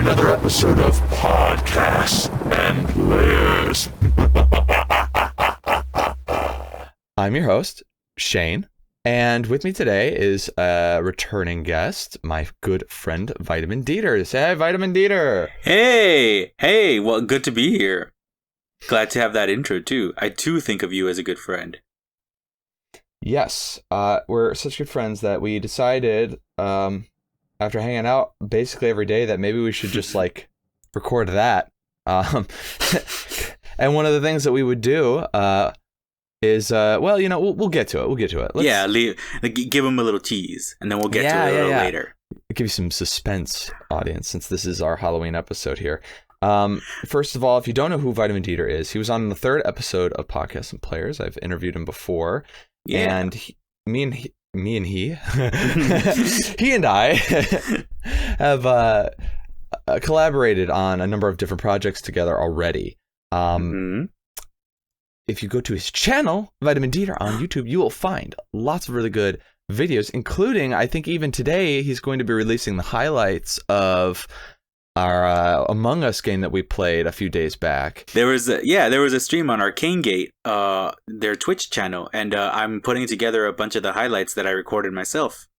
another episode of Podcasts and Players. I'm your host, Shane, and with me today is a returning guest, my good friend, Vitamin Ditter. Say hi, Vitamin Ditter. Hey, well, good to be here. Glad to have that intro, too. I, too, think of you as a good friend. Yes, we're such good friends that we decided, after hanging out basically every day, that maybe we should just, record that. And one of the things that we would do, is, we'll get to it. Give them a little tease, and then we'll get to it a little later. I'll give you some suspense, audience, since this is our Halloween episode here. First of all, if you don't know who Vitamin Ditter is, he was on the 3rd episode of Podcasts and Players. I've interviewed him before, and he and I have collaborated on a number of different projects together already. If you go to his channel, Vitamin Ditter on YouTube, you will find lots of really good videos, including, I think even today, he's going to be releasing the highlights of our Among Us game that we played a few days back. There was a stream on Arcane Gate, their Twitch channel, and I'm putting together a bunch of the highlights that I recorded myself.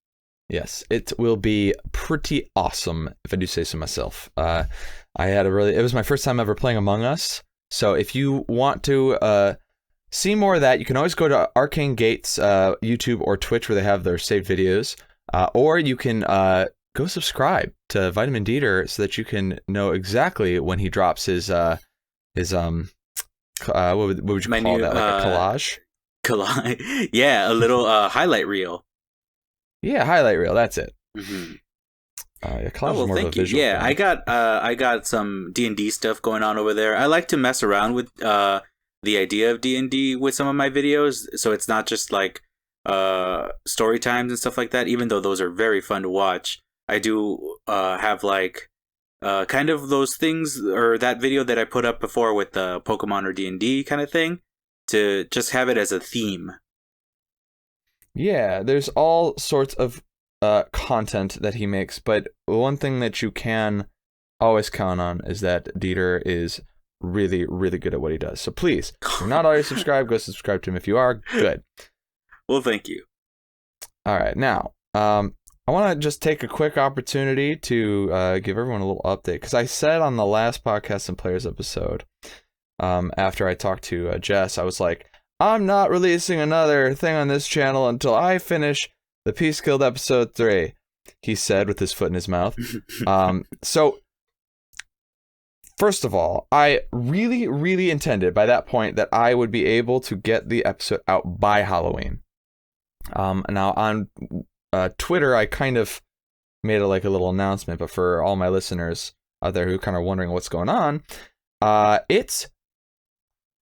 Yes, it will be pretty awesome, if I do say so myself. It was my first time ever playing Among Us. So if you want to see more of that, you can always go to Arcane Gate's YouTube or Twitch where they have their saved videos. Or you can go subscribe to Vitamin Ditter so that you can know exactly when he drops his what would you call that? Like a collage? Yeah, a little highlight reel. Yeah, highlight reel. That's it. Mm-hmm. Collage is more of a visual thing. I got some D&D stuff going on over there. I like to mess around with the idea of D&D with some of my videos, so it's not just like story times and stuff like that, even though those are very fun to watch. I do have kind of those things, or that video that I put up before with the Pokemon or D&D kind of thing, to just have it as a theme. Yeah, there's all sorts of content that he makes, but one thing that you can always count on is that Ditter is really, really good at what he does. So please, if you're not already subscribed, go subscribe to him. If you are, good. Well, thank you. All right, now, I want to just take a quick opportunity to give everyone a little update, because I said on the last Podcast and Players episode, after I talked to Jess, I was like, I'm not releasing another thing on this channel until I finish the Peace Guild episode 3, he said with his foot in his mouth. So, first of all, I really, really intended by that point that I would be able to get the episode out by Halloween. Now, on Twitter, I kind of made a little announcement, but for all my listeners out there who are kind of wondering what's going on,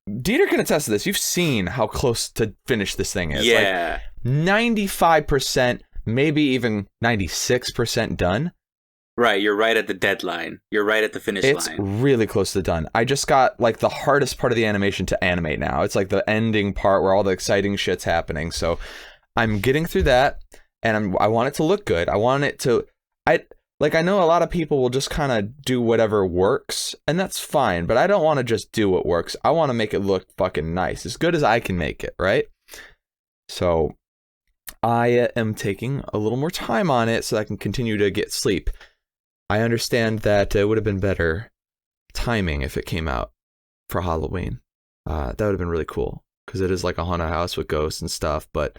Ditter can attest to this. You've seen how close to finish this thing is. Yeah. 95%, maybe even 96% done. Right, you're right at the deadline. You're right at the finish line. It's really close to done. I just got the hardest part of the animation to animate now. It's the ending part where all the exciting shit's happening. So I'm getting through that, and I want it to look good. I want it to... I know a lot of people will just kind of do whatever works, and that's fine, but I don't want to just do what works. I want to make it look fucking nice, as good as I can make it, right? So I am taking a little more time on it so I can continue to get sleep. I understand that it would have been better timing if it came out for Halloween. That would have been really cool, because it is like a haunted house with ghosts and stuff, but...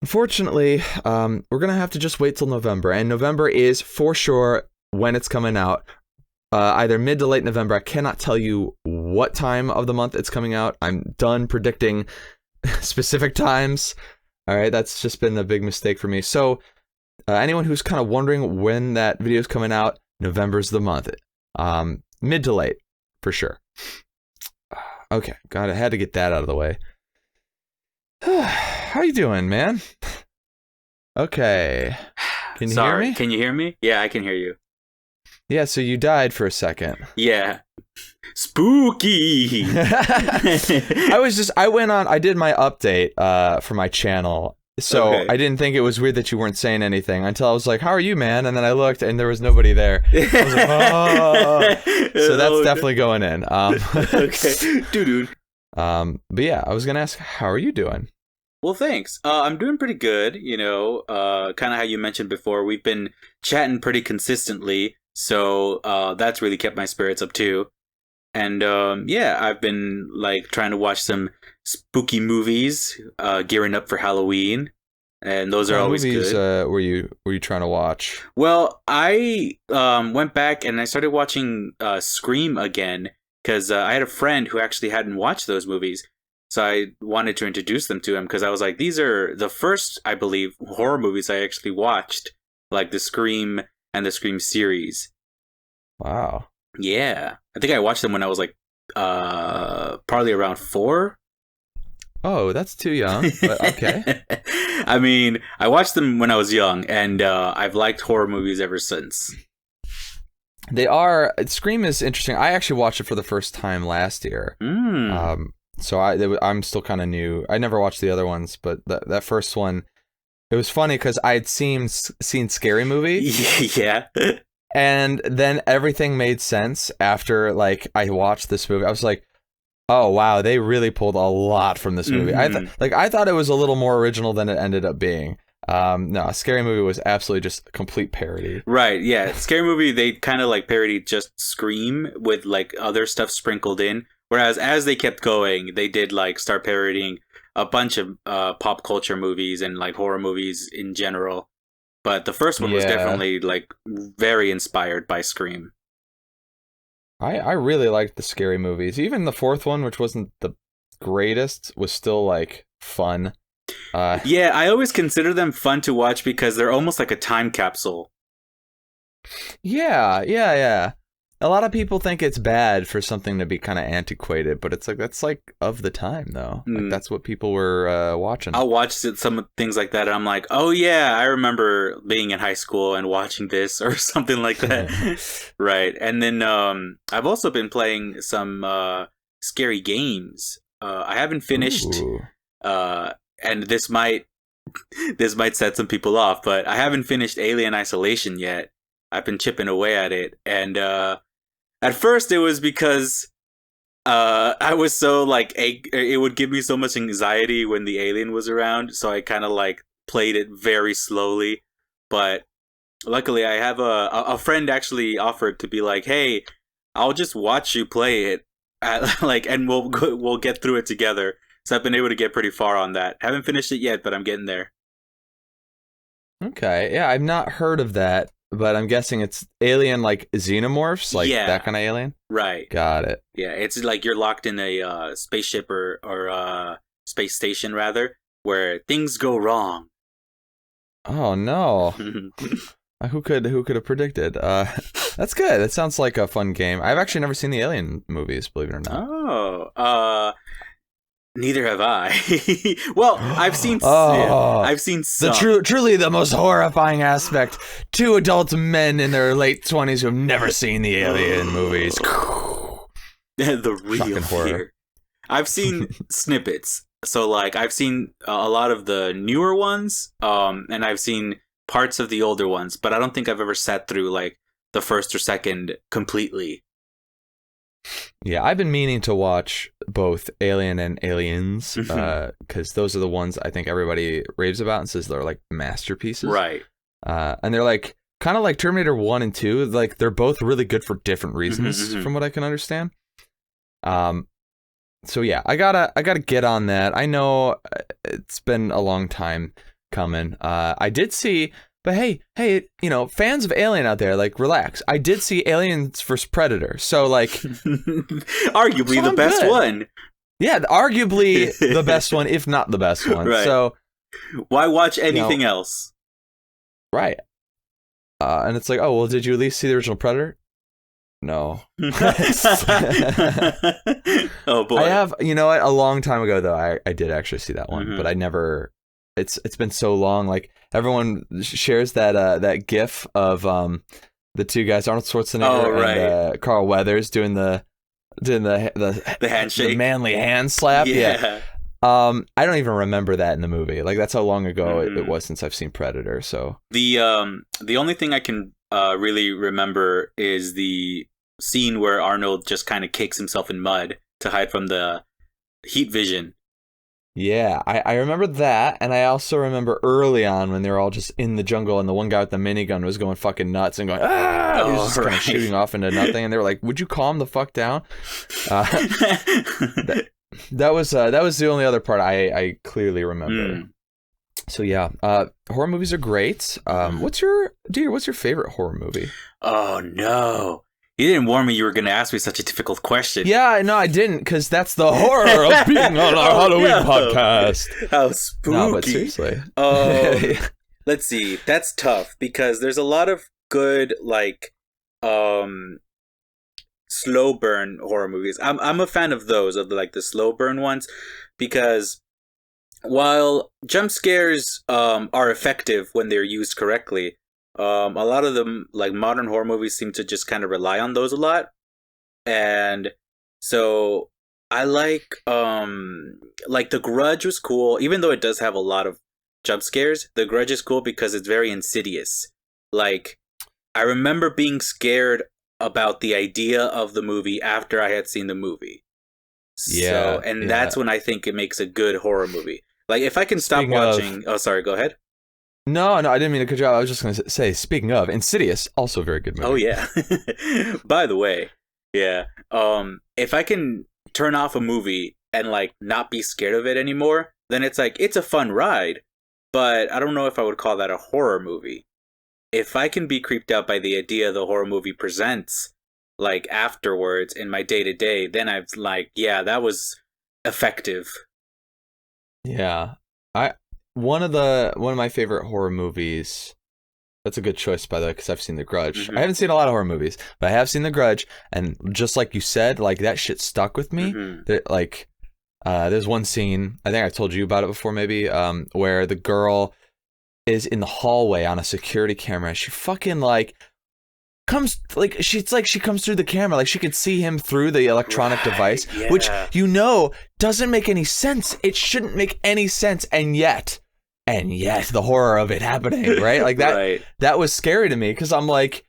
Unfortunately, we're going to have to just wait till November, and November is for sure when it's coming out, either mid to late November. I cannot tell you what time of the month it's coming out. I'm done predicting specific times. All right, that's just been a big mistake for me. So anyone who's kind of wondering when that video is coming out, November's the month. Mid to late, for sure. Okay, I had to get that out of the way. How you doing, man? Okay. Can you hear me? Can you hear me? Yeah, I can hear you. Yeah, so you died for a second. Yeah. Spooky. I did my update for my channel So Okay. I didn't think it was weird that you weren't saying anything until I was like, "How are you, man?" And then I looked, and there was nobody there. I was like, "Oh." So that's definitely going in. Okay, dude. But yeah, I was gonna ask, how are you doing? Well, thanks. I'm doing pretty good. You know, kind of how you mentioned before, we've been chatting pretty consistently, so that's really kept my spirits up too. And yeah, I've been like trying to watch some spooky movies, gearing up for Halloween, and those What are kind of always movies good. were you trying to watch? Well, I went back and I started watching Scream again because I had a friend who actually hadn't watched those movies. So I wanted to introduce them to him because I was like, these are the first, I believe, horror movies I actually watched, like the Scream and the Scream series. Wow. Yeah. I think I watched them when I was like probably around 4. Oh, that's too young, but okay. I mean, I watched them when I was young, and I've liked horror movies ever since. Scream is interesting. I actually watched it for the first time last year. So I'm still kind of new. I never watched the other ones, but that first one, it was funny because I had seen Scary Movie. Yeah. And then everything made sense after like I watched this movie. I was like, oh wow, they really pulled a lot from this movie. I thought it was a little more original than it ended up being. No, Scary Movie was absolutely just a complete parody. Right, yeah. Scary Movie, they kind of like parodied just Scream with like other stuff sprinkled in. Whereas as they kept going, they did like start parodying a bunch of pop culture movies and like horror movies in general. But the first one was definitely like very inspired by Scream. I really liked the Scary Movies. Even the fourth one, which wasn't the greatest, was still like fun. Yeah, I always consider them fun to watch because they're almost like a time capsule. Yeah. A lot of people think it's bad for something to be kind of antiquated, but it's like that's like of the time though. Like that's what people were watching. I'll watch some things like that and I'm like, oh yeah, I remember being in high school and watching this or something like that. Right. And then I've also been playing some scary games. I haven't finished and this might set some people off, but I haven't finished Alien Isolation yet. I've been chipping away at it, and at first it was because I was so like it would give me so much anxiety when the alien was around, so I kind of like played it very slowly. But luckily, I have a friend actually offered to be like, "Hey, I'll just watch you play it, and we'll get through it together." So I've been able to get pretty far on that. Haven't finished it yet, but I'm getting there. Okay, yeah, I've not heard of that. But I'm guessing it's alien like xenomorphs, like that kind of alien? Right. Got it. Yeah, it's like you're locked in a spaceship or space station, rather, where things go wrong. Oh, no. Who could have predicted? That's good. That sounds like a fun game. I've actually never seen the Alien movies, believe it or not. Oh, neither have I. Well, I've seen some. Truly the most horrifying aspect. 2 adult men in their late 20s who have never seen the Alien movies. The real fear. I've seen snippets. So like I've seen a lot of the newer ones, and I've seen parts of the older ones, but I don't think I've ever sat through like the first or second completely. Yeah, I've been meaning to watch both Alien and Aliens, because those are the ones I think everybody raves about and says they're like masterpieces. Right. And they're like kind of like Terminator 1 and 2. Like they're both really good for different reasons, from what I can understand. So yeah, I gotta get on that. I know it's been a long time coming. I did see. But hey, you know, fans of Alien out there, like, relax. I did see Aliens vs. Predator, so, like... arguably the best good. one. Yeah, arguably the best one, if not the best one. Right. So... Why watch anything else? Right. And it's like, oh, well, did you at least see the original Predator? No. Oh, boy. I have, you know what, a long time ago, though, I did actually see that one, but I never... It's been so long, like... Everyone shares that GIF of the 2 guys, Arnold Schwarzenegger and Carl Weathers, doing the handshake, the manly hand slap. Yeah. I don't even remember that in the movie. Like, that's how long ago it was since I've seen Predator. So the only thing I can really remember is the scene where Arnold just kind of cakes himself in mud to hide from the heat vision. yeah, I remember that, and I also remember early on when they were all just in the jungle, and the one guy with the minigun was going fucking nuts and going, ah! He was just kind of shooting off into nothing, and they were like, would you calm the fuck down? That was the only other part I clearly remember. So yeah, horror movies are great. What's your favorite horror movie? Oh no. You didn't warn me you were going to ask me such a difficult question. Yeah, no, I didn't, because that's the horror of being on our Halloween podcast. How spooky. No, but seriously. Let's see. That's tough, because there's a lot of good, like, slow burn horror movies. I'm a fan of those, of the slow burn ones, because while jump scares are effective when they're used correctly, a lot of them, like modern horror movies, seem to just kind of rely on those a lot. And so I like The Grudge was cool, even though it does have a lot of jump scares. The Grudge is cool because it's very insidious. Like, I remember being scared about the idea of the movie after I had seen the movie. Yeah. That's when I think it makes a good horror movie. Like, if I can stop watching... Oh, sorry, go ahead. No, I didn't mean to cut you off. I was just going to say, speaking of, Insidious, also a very good movie. Oh, yeah. By the way, yeah. If I can turn off a movie and, like, not be scared of it anymore, then it's like, it's a fun ride, but I don't know if I would call that a horror movie. If I can be creeped out by the idea the horror movie presents, like, afterwards in my day-to-day, then I'm like, yeah, that was effective. Yeah. One of my favorite horror movies. That's a good choice, by the way, because I've seen The Grudge. I haven't seen a lot of horror movies, but I have seen The Grudge, and just like you said, like, that shit stuck with me. There's one scene, I think I told you about it before, maybe, where the girl is in the hallway on a security camera. She fucking comes she comes through the camera, like she could see him through the electronic device, which doesn't make any sense. It shouldn't make any sense, and yet the horror of it happening, right? Like that was scary to me, because I'm like,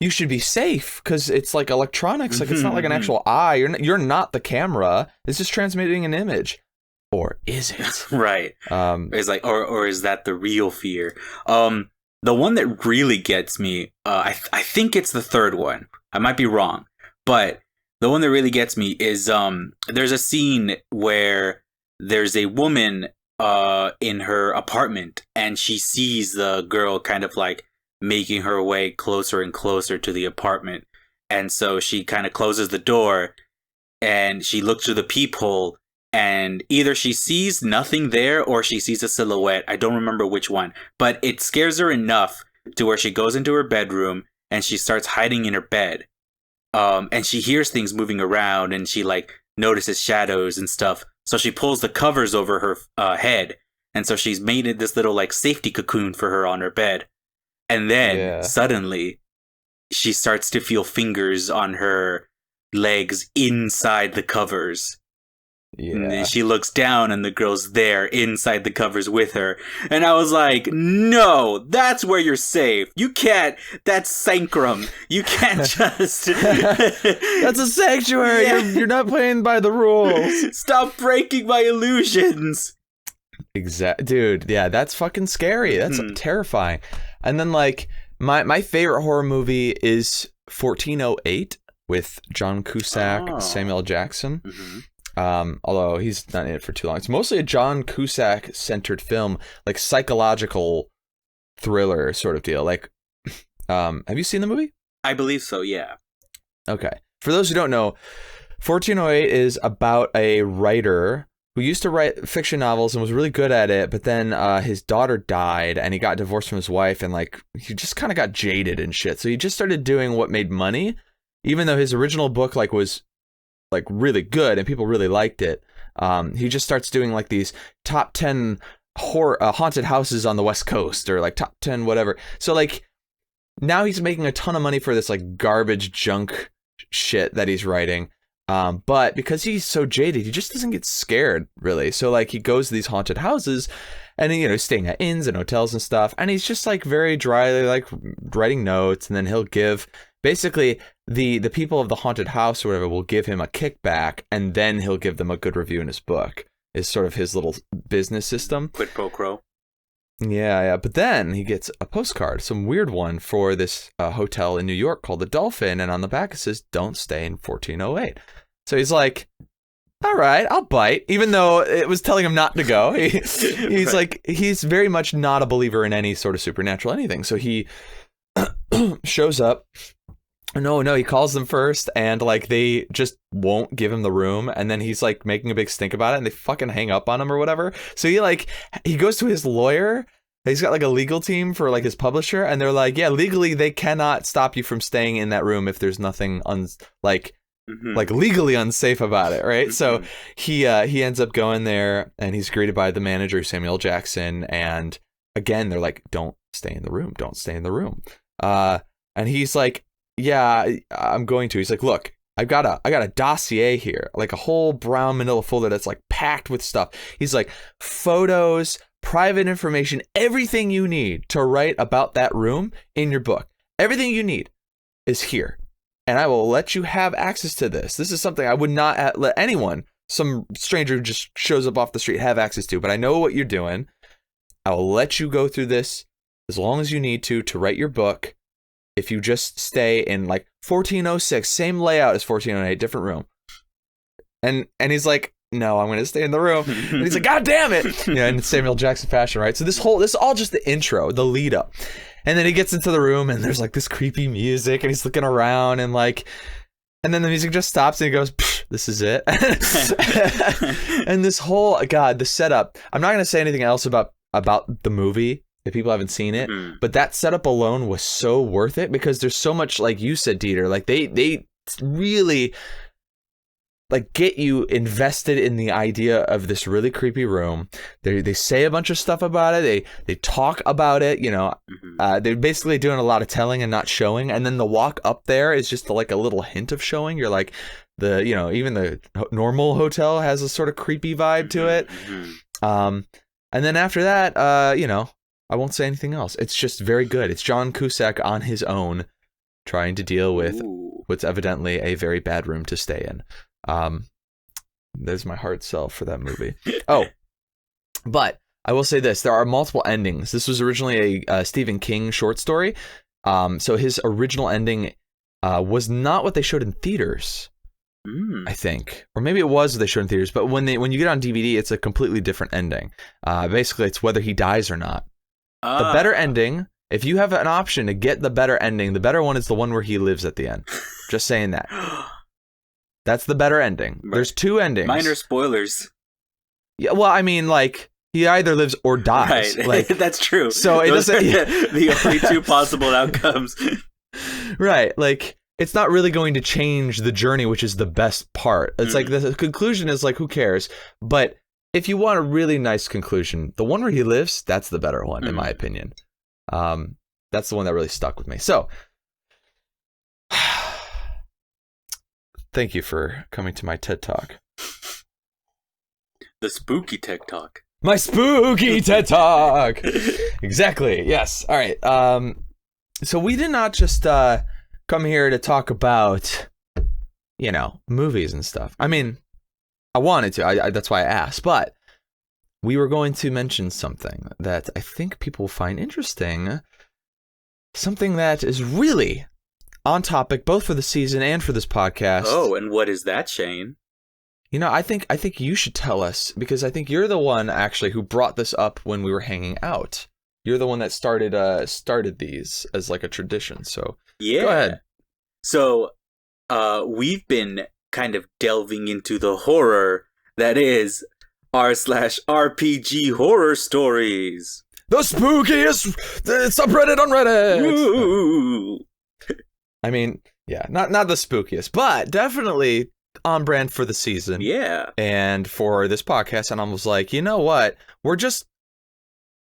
you should be safe, because it's like electronics, like it's not like an actual eye. You're not the camera. It's just transmitting an image. Or is it? Right. It's like, or is that the real fear? The one that really gets me, I think it's the third one. I might be wrong, but the one that really gets me is there's a scene where there's a woman in her apartment, and she sees the girl kind of like making her way closer and closer to the apartment, and so she kind of closes the door, and she looks through the peephole. And either she sees nothing there or she sees a silhouette. I don't remember which one. But it scares her enough to where she goes into her bedroom and she starts hiding in her bed. And she hears things moving around, and she like notices shadows and stuff. So she pulls the covers over her head. And so she's made this little like safety cocoon for her on her bed. And then suddenly she starts to feel fingers on her legs inside the covers. Yeah. And then she looks down, and the girl's there inside the covers with her. And I was like, no, that's where you're safe. You can't. That's sanctum. You can't just. That's a sanctuary. Yeah. You're not playing by the rules. Stop breaking my illusions. Dude, yeah, that's fucking scary. That's terrifying. And then, like, my favorite horror movie is 1408 with John Cusack, Samuel Jackson. Although he's not in it for too long. It's mostly a John Cusack-centered film, like psychological thriller sort of deal. Like, have you seen the movie? I believe so, yeah. Okay. For those who don't know, 1408 is about a writer who used to write fiction novels and was really good at it, but then his daughter died, and he got divorced from his wife, and like he just kind of got jaded and shit. So he just started doing what made money, even though his original book like was like really good and people really liked it. He just starts doing like these top 10 haunted houses on the West Coast, or like top 10 whatever. So like now he's making a ton of money for this like garbage junk shit that he's writing. But because he's so jaded, he just doesn't get scared, really. So, like, he goes to these haunted houses and, you know, he's staying at inns and hotels and stuff. And he's just, like, very dryly, like, writing notes. And then he'll give, basically, the people of the haunted house or whatever will give him a kickback. And then he'll give them a good review in his book. Is sort of his little business system. Quid pro quo. Yeah. But then he gets a postcard, some weird one for this hotel in New York called the Dolphin. And on the back it says, don't stay in 1408. So he's like, all right, I'll bite, even though it was telling him not to go. He's Right. like, he's very much not a believer in any sort of supernatural anything. So he shows up. No, he calls them first, and like they just won't give him the room, and then he's like making a big stink about it, and they fucking hang up on him or whatever. So he goes to his lawyer. He's got like a legal team for like his publisher, and they're like, yeah, legally they cannot stop you from staying in that room if there's nothing like legally unsafe about it, right? So he ends up going there, and he's greeted by the manager, Samuel Jackson, and again they're like, don't stay in the room. And he's like, yeah, I'm going to. He's like, look, I got a dossier here, like a whole brown manila folder that's like packed with stuff. He's like, photos, private information, everything you need to write about that room in your book. Everything you need is here. And I will let you have access to this. This is something I would not let anyone, some stranger who just shows up off the street, have access to. But I know what you're doing. I will let you go through this as long as you need to write your book. If you just stay in like 1406, same layout as 1408, different room. And he's like, no, I'm going to stay in the room. And he's like, God damn it. Yeah, in Samuel Jackson fashion, right? So this is all just the intro, the lead up. And then he gets into the room and there's like this creepy music and he's looking around and then the music just stops and he goes, this is it. And this whole, God, the setup, I'm not going to say anything else about the movie if people haven't seen it, but that setup alone was so worth it because there's so much, like you said, Dieter, like they really like get you invested in the idea of this really creepy room. They say a bunch of stuff about it. They talk about it, you know. They're basically doing a lot of telling and not showing. And then the walk up there is just like a little hint of showing. You're like, even the normal hotel has a sort of creepy vibe to it. And then after that, I won't say anything else. It's just very good. It's John Cusack on his own trying to deal with what's evidently a very bad room to stay in. There's my hard sell for that movie. But I will say this. There are multiple endings. This was originally a Stephen King short story. So his original ending was not what they showed in theaters, I think. Or maybe it was what they showed in theaters. But when you get on DVD, it's a completely different ending. Basically, it's whether he dies or not. The better ending, if you have an option to get the better ending, the better one is the one where he lives at the end. Just saying that. That's the better ending. Right. There's two endings. Minor spoilers. Yeah, well, I mean, like, he either lives or dies. Right. Like, that's true. So it doesn't. The only two possible outcomes. Right. Like, it's not really going to change the journey, which is the best part. It's like the conclusion is like, who cares? But if you want a really nice conclusion, the one where he lives, that's the better one, in my opinion. That's the one that really stuck with me. So, thank you for coming to my TED Talk. The spooky TED Talk. My spooky TED Talk! Exactly, yes. All right. So we did not just come here to talk about, movies and stuff. I mean, I wanted to. That's why I asked. But we were going to mention something that I think people will find interesting. Something that is really on topic, both for the season and for this podcast. Oh, and what is that, Shane? I think you should tell us, because I think you're the one actually who brought this up when we were hanging out. You're the one that started these as like a tradition. So yeah. Go ahead. So we've been kind of delving into the horror that is r/RPG horror stories. The spookiest subreddit on Reddit. Ooh. I mean, yeah, not the spookiest, but definitely on brand for the season. Yeah. And for this podcast. And I was like, you know what?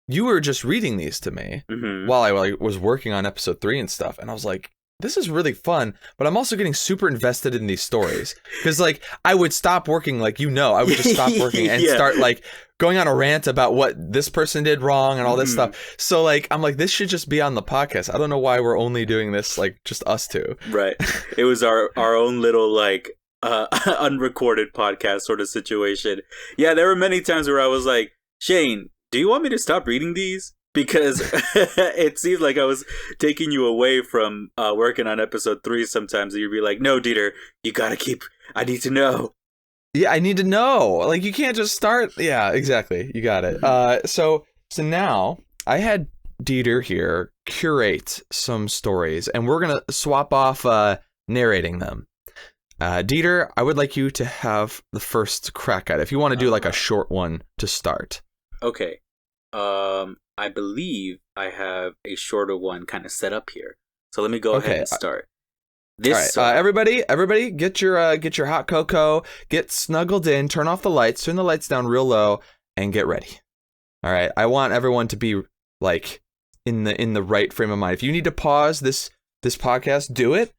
You were just reading these to me while I was working on episode 3 and stuff. And I was like, this is really fun, but I'm also getting super invested in these stories. Because, like, I would stop working, like, I would just stop working and start, like, going on a rant about what this person did wrong and all this stuff. So, like, I'm like, this should just be on the podcast. I don't know why we're only doing this, like, just us two. Right. It was our own little, like, unrecorded podcast sort of situation. Yeah, there were many times where I was like, Shane, do you want me to stop reading these? Because it seemed like I was taking you away from working on episode 3 sometimes. And you'd be like, no, Ditter, you gotta keep, I need to know. Yeah, I need to know. Like, you can't just start. Yeah, exactly. You got it. So now I had Ditter here curate some stories, and we're going to swap off narrating them. Ditter, I would like you to have the first crack at it. If you want to do like a short one to start. Okay. I believe I have a shorter one kind of set up here. So let me go ahead and start. This all right, everybody, get your hot cocoa, get snuggled in, turn off the lights, turn the lights down real low, and get ready. All right, I want everyone to be like in the right frame of mind. If you need to pause this podcast, do it.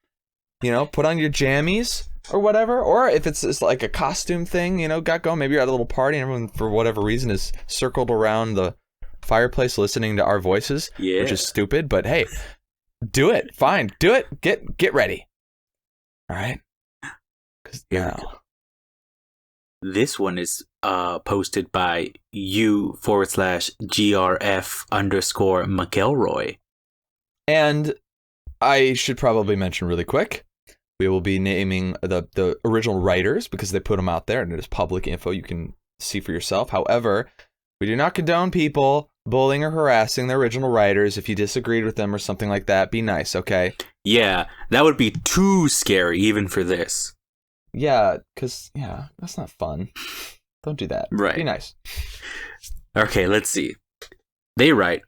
You know, put on your jammies or whatever. Or if it's like a costume thing, you know, got going. Maybe you're at a little party and everyone, for whatever reason, is circled around the fireplace listening to our voices, which is stupid. But hey, do it. Fine, do it. Get ready. All right. This one is posted by u/GRF_McElroy. And I should probably mention really quick, we will be naming the original writers because they put them out there and it is public info you can see for yourself. However, we do not condone people bullying or harassing the original writers. If you disagreed with them or something like that, be nice, okay? Yeah, that would be too scary even for this. Yeah, because, that's not fun. Don't do that. Right. Be nice. Okay, let's see. They write,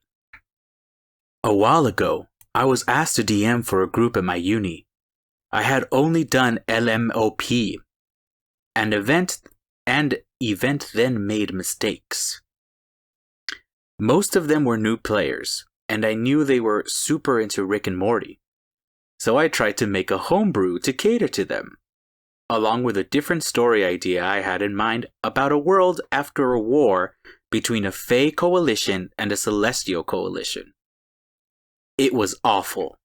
a while ago, I was asked to DM for a group at my uni. I had only done LMOP. An event then made mistakes. Most of them were new players, and I knew they were super into Rick and Morty. So I tried to make a homebrew to cater to them, along with a different story idea I had in mind about a world after a war between a Fae coalition and a Celestial coalition. It was awful.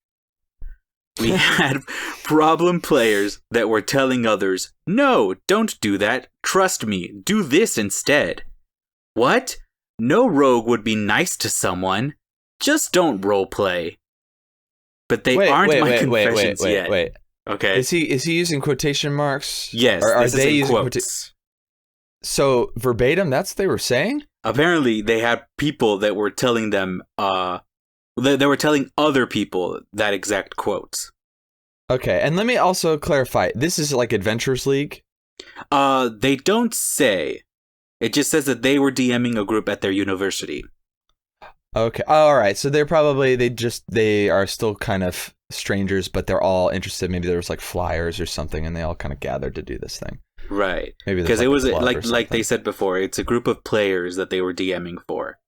We had problem players that were telling others, no, don't do that. Trust me, do this instead. What? No rogue would be nice to someone. Just don't roleplay. But they aren't my confessions yet. Wait. Okay. Is he using quotation marks? Yes. Or are they using quotes? So verbatim, that's what they were saying? Apparently, they had people that were telling them, they were telling other people that exact quote. Okay, and let me also clarify. This is like Adventures League? They don't say. It just says that they were DMing a group at their university. Okay. All right. So they're probably they are still kind of strangers, but they're all interested. Maybe there was like flyers or something, and they all kind of gathered to do this thing. Right. Maybe because it was like they said before, it's a group of players that they were DMing for.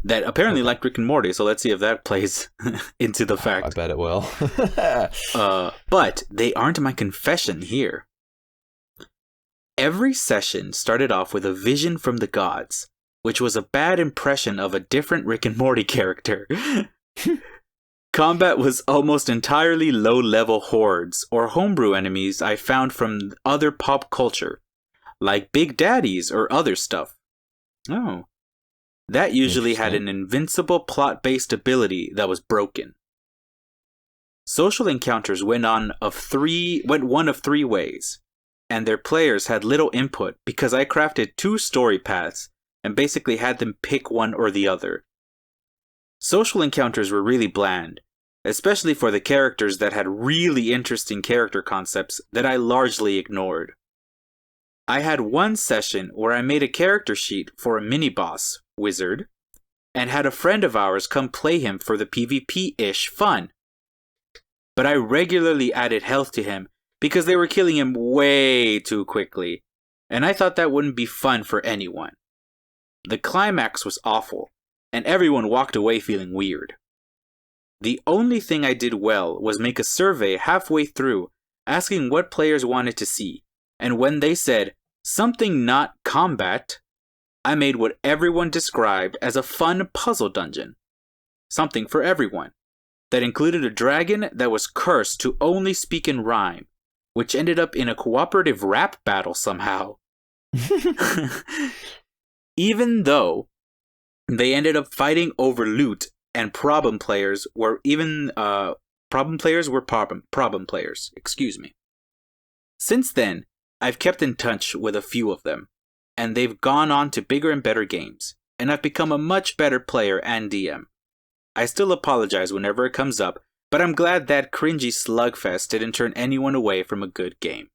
That apparently liked Rick and Morty. So let's see if that plays into the fact. I bet it will. But they aren't my confession here. Every session started off with a vision from the gods, which was a bad impression of a different Rick and Morty character. Combat was almost entirely low-level hordes or homebrew enemies I found from other pop culture, like Big Daddies or other stuff. Oh. That usually had an invincible plot-based ability that was broken. Social encounters went one of three ways, and their players had little input because I crafted 2 story paths and basically had them pick one or the other. Social encounters were really bland, especially for the characters that had really interesting character concepts that I largely ignored. I had one session where I made a character sheet for a mini-boss, Wizard, and had a friend of ours come play him for the PvP-ish fun. But I regularly added health to him because they were killing him way too quickly, and I thought that wouldn't be fun for anyone. The climax was awful, and everyone walked away feeling weird. The only thing I did well was make a survey halfway through asking what players wanted to see, and when they said, something not combat, I made what everyone described as a fun puzzle dungeon. Something for everyone. That included a dragon that was cursed to only speak in rhyme, which ended up in a cooperative rap battle somehow. Even though they ended up fighting over loot, and problem players were problem players. Excuse me. Since then, I've kept in touch with a few of them, and they've gone on to bigger and better games, and I've become a much better player and DM. I still apologize whenever it comes up, but I'm glad that cringy slugfest didn't turn anyone away from a good game.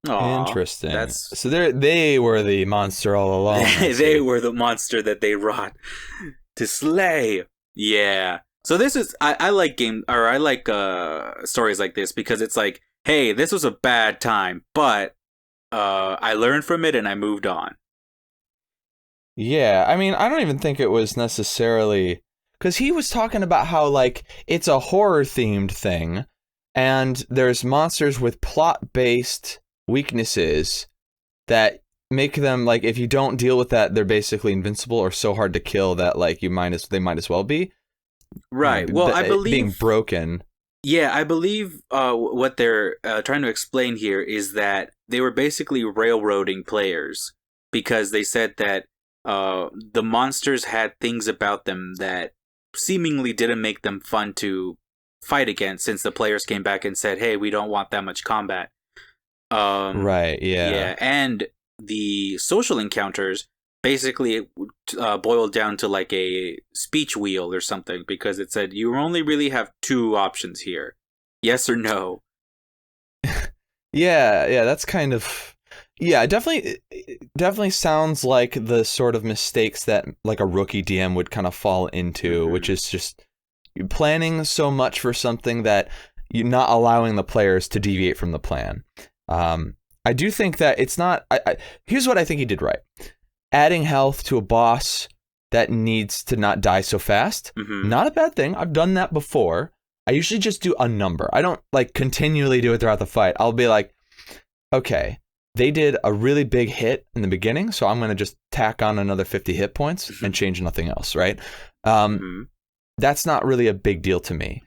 Aww, Interesting. So they were the monster all along. They were the monster that they wrought to slay. Yeah. So this is I like stories like this because it's like, hey, this was a bad time, but I learned from it and I moved on. Yeah, I mean, I don't even think it was necessarily because he was talking about how like it's a horror themed thing, and there's monsters with plot based weaknesses that make them like if you don't deal with that, they're basically invincible or so hard to kill that like they might as well be. Right. Well, I believe being broken. Yeah, I believe what they're trying to explain here is that they were basically railroading players because they said that the monsters had things about them that seemingly didn't make them fun to fight against since the players came back and said, hey, we don't want that much combat. Right, yeah. Yeah, and the social encounters basically boiled down to like a speech wheel or something because it said you only really have two options here. Yes or no. Yeah, that's kind of... Yeah, definitely sounds like the sort of mistakes that like a rookie DM would kind of fall into, which is just planning so much for something that you're not allowing the players to deviate from the plan. I do think that it's not... here's what I think he did right. Adding health to a boss that needs to not die so fast, not a bad thing. I've done that before. I usually just do a number. I don't like continually do it throughout the fight. I'll be like, okay, they did a really big hit in the beginning, so I'm going to just tack on another 50 hit points and change nothing else, right? That's not really a big deal to me.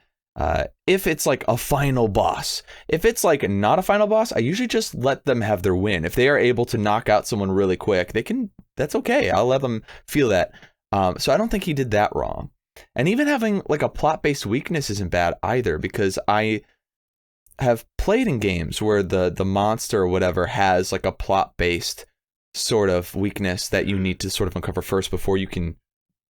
If it's like a final boss, if it's like not a final boss, I usually just let them have their win. If they are able to knock out someone really quick, that's okay. I'll let them feel that. So I don't think he did that wrong. And even having like a plot-based weakness isn't bad either, because I have played in games where the monster or whatever has like a plot-based sort of weakness that you need to sort of uncover first before you can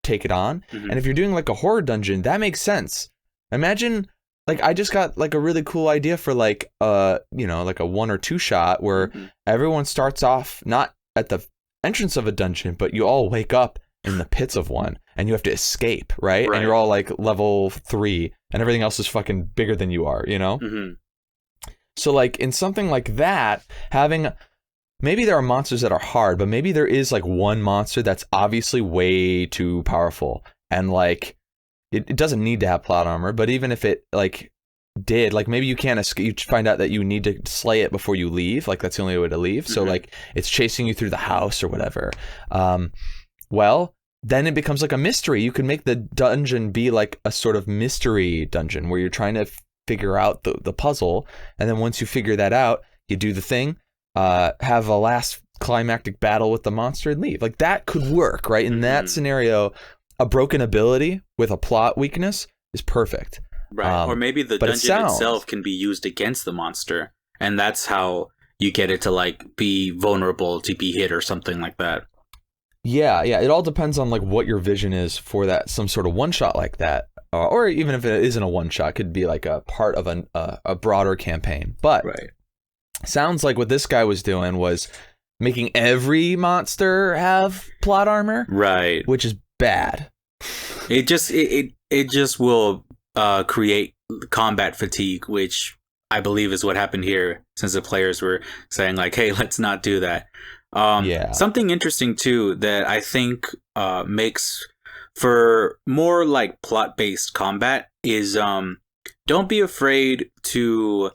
take it on. And if you're doing like a horror dungeon, that makes sense. Imagine, like, I just got like a really cool idea for like like a 1 or 2 shot where everyone starts off not at the entrance of a dungeon, but you all wake up in the pits of one and you have to escape, right? And you're all like level 3 and everything else is fucking bigger than you are, you know? So like in something like that, maybe there are monsters that are hard, but maybe there is like one monster that's obviously way too powerful and like it doesn't need to have plot armor, but even if it like did, like maybe you can't escape, you find out that you need to slay it before you leave, like that's the only way to leave. So like it's chasing you through the house or whatever. Well, then it becomes like a mystery. You can make the dungeon be like a sort of mystery dungeon where you're trying to figure out the puzzle, and then once you figure that out, you do the thing, have a last climactic battle with the monster and leave. Like that could work, right? In that scenario, a broken ability with a plot weakness is perfect. Right. Or maybe the dungeon itself can be used against the monster, and that's how you get it to like be vulnerable to be hit or something like that. Yeah. It all depends on like what your vision is for that, some sort of one shot like that, or even if it isn't a one shot, it could be like a part of a broader campaign. But sounds like what this guy was doing was making every monster have plot armor, right? Which is bad. It just will create combat fatigue, which I believe is what happened here, since the players were saying like, hey, let's not do that. Something interesting too that I think makes for more like plot-based combat is don't be afraid to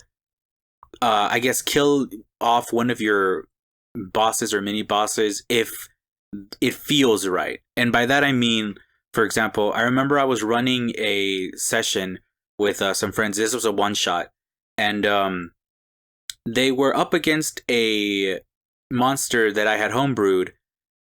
I guess kill off one of your bosses or mini bosses if it feels right. And by that I mean, for example, I remember I was running a session with some friends. This was a one shot, and they were up against a monster that I had homebrewed.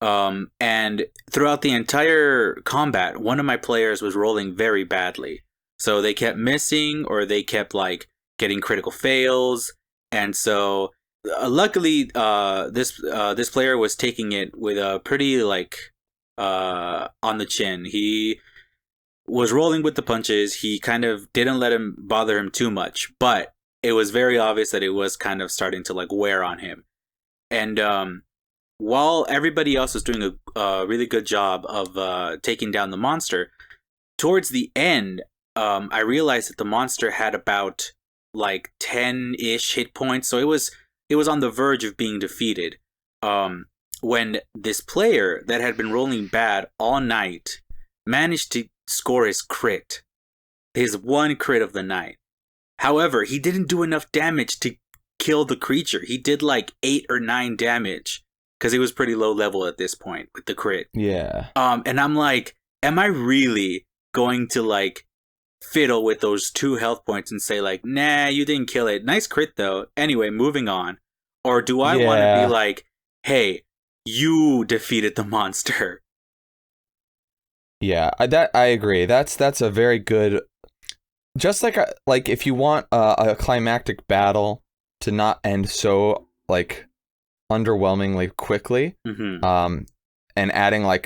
And throughout the entire combat, one of my players was rolling very badly. So they kept missing, or they kept like getting critical fails. And so luckily, this player was taking it with a pretty like on the chin. He was rolling with the punches. He kind of didn't let him bother him too much, but it was very obvious that it was kind of starting to like wear on him. And while everybody else was doing a really good job of taking down the monster, towards the end, I realized that the monster had about like 10-ish hit points, so it was on the verge of being defeated. When this player that had been rolling bad all night managed to score his crit, his one crit of the night. However, he didn't do enough damage to kill the creature. He did like 8 or 9 damage because he was pretty low level at this point with the crit. Yeah. And I'm like, am I really going to like fiddle with those 2 health points and say like, nah, you didn't kill it. Nice crit though. Anyway, moving on. Or do I want to be like, hey, you defeated the monster? Yeah, I agree. That's a very good. Just like if you want a climactic battle to not end so like underwhelmingly quickly, and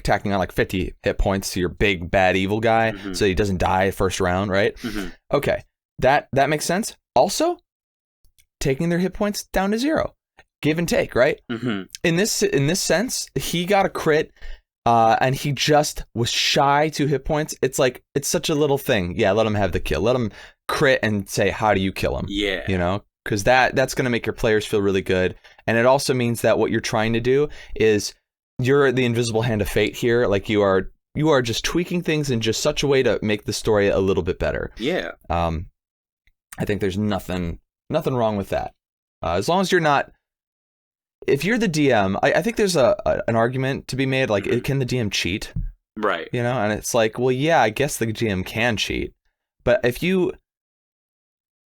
tacking on like 50 hit points to your big bad evil guy, so he doesn't die first round, right? Okay, that makes sense. Also, taking their hit points down to 0, give and take, right? In this sense, he got a crit. And he just was shy 2 hit points. It's like, it's such a little thing. Yeah, let him have the kill. Let him crit and say, how do you kill him? Yeah. You know, because that's going to make your players feel really good. And it also means that what you're trying to do is you're the invisible hand of fate here. Like you are just tweaking things in just such a way to make the story a little bit better. Yeah. I think there's nothing wrong with that. As long as you're not. If you're the DM, I think there's an argument to be made, like, can the DM cheat? Right. You know, and it's like, well, yeah, I guess the GM can cheat. But if you...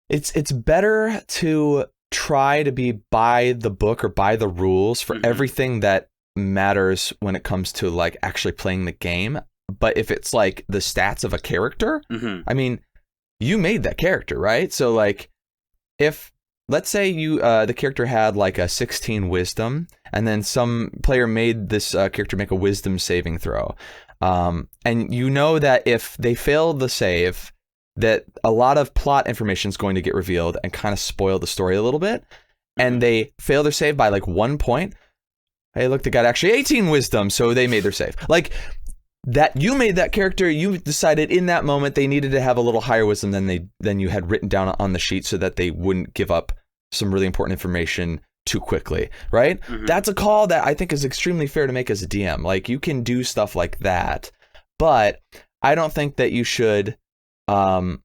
It's better to try to be by the book or by the rules for everything that matters when it comes to, like, actually playing the game. But if it's, like, the stats of a character, I mean, you made that character, right? So, like, if... Let's say you the character had like a 16 wisdom, and then some player made this character make a wisdom saving throw. And you know that if they fail the save, that a lot of plot information is going to get revealed and kind of spoil the story a little bit. And they fail their save by like 1 point. Hey, look, they got actually 18 wisdom, so they made their save. Like, that you made that character, you decided in that moment they needed to have a little higher wisdom than you had written down on the sheet so that they wouldn't give up some really important information too quickly, right? That's a call that I think is extremely fair to make as a DM. Like, you can do stuff like that, but I don't think that you should punish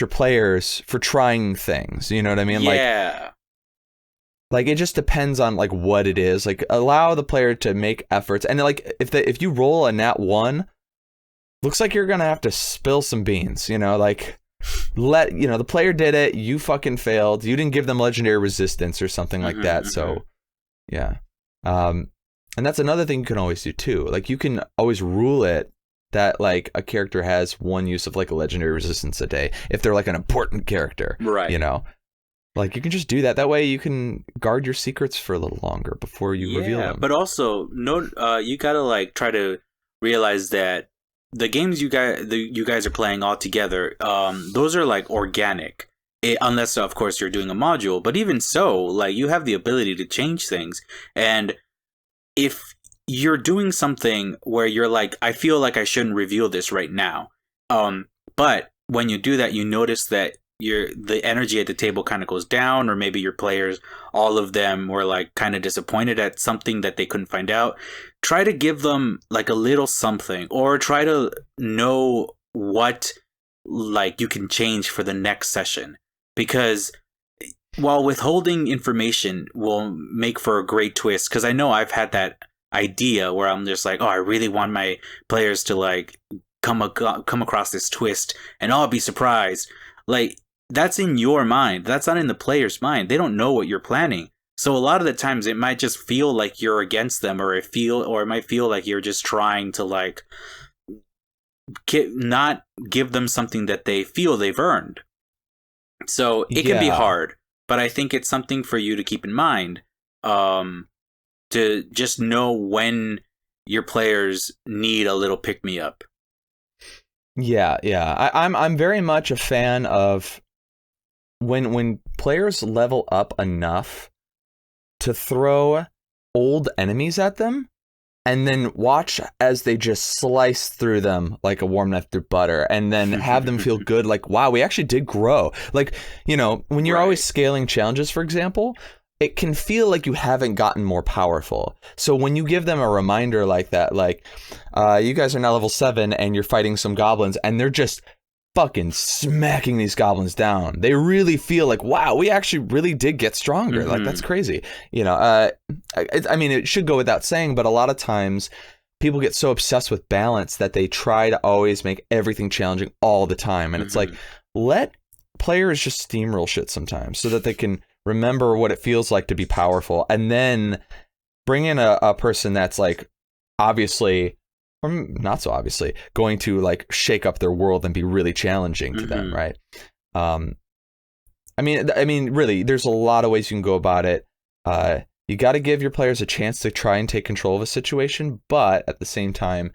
your players for trying things, you know what I mean? Yeah. Like it just depends on like what it is. Like, allow the player to make efforts, and like if you roll a nat 1, looks like you're gonna have to spill some beans. You know, like the player did it. You fucking failed. You didn't give them legendary resistance or something like that. So yeah, and that's another thing you can always do too. Like, you can always rule it that like a character has 1 use of like a legendary resistance a day if they're like an important character, right? You know. Like, you can just do that. That way you can guard your secrets for a little longer before you reveal them. But also, you gotta like try to realize that the games you guys are playing all together, those are like organic. Unless, of course, you're doing a module. But even so, like, you have the ability to change things. And if you're doing something where you're like, I feel like I shouldn't reveal this right now. But when you do that, you notice that the energy at the table kind of goes down, or maybe your players, all of them were like kind of disappointed at something that they couldn't find out. try to give them like a little something, or try to know what like you can change for the next session, because while withholding information will make for a great twist, because I know I've had that idea where I'm just like, oh, I really want my players to like come across this twist and I'll be surprised. Like, that's in your mind. That's not in the player's mind. They don't know what you're planning. So a lot of the times it might just feel like you're against them, or it might feel like you're just trying to like not give them something that they feel they've earned. So it can be hard, but I think it's something for you to keep in mind, to just know when your players need a little pick me up. Yeah. I'm very much a fan of when players level up enough to throw old enemies at them and then watch as they just slice through them like a warm knife through butter, and then have them feel good, like, wow, we actually did grow. Like, you know, when you're always scaling challenges, for example, it can feel like you haven't gotten more powerful. So when you give them a reminder like that, like, you guys are now level 7 and you're fighting some goblins and they're just fucking smacking these goblins down, they really feel like, wow, we actually really did get stronger. Mm-hmm. Like, that's crazy. You know, I mean, it should go without saying, but a lot of times people get so obsessed with balance that they try to always make everything challenging all the time. And it's like, let players just steamroll shit sometimes so that they can remember what it feels like to be powerful, and then bring in a person that's like, obviously, or not so obviously, going to like shake up their world and be really challenging to them, right? I mean, really, there's a lot of ways you can go about it. You got to give your players a chance to try and take control of a situation, but at the same time,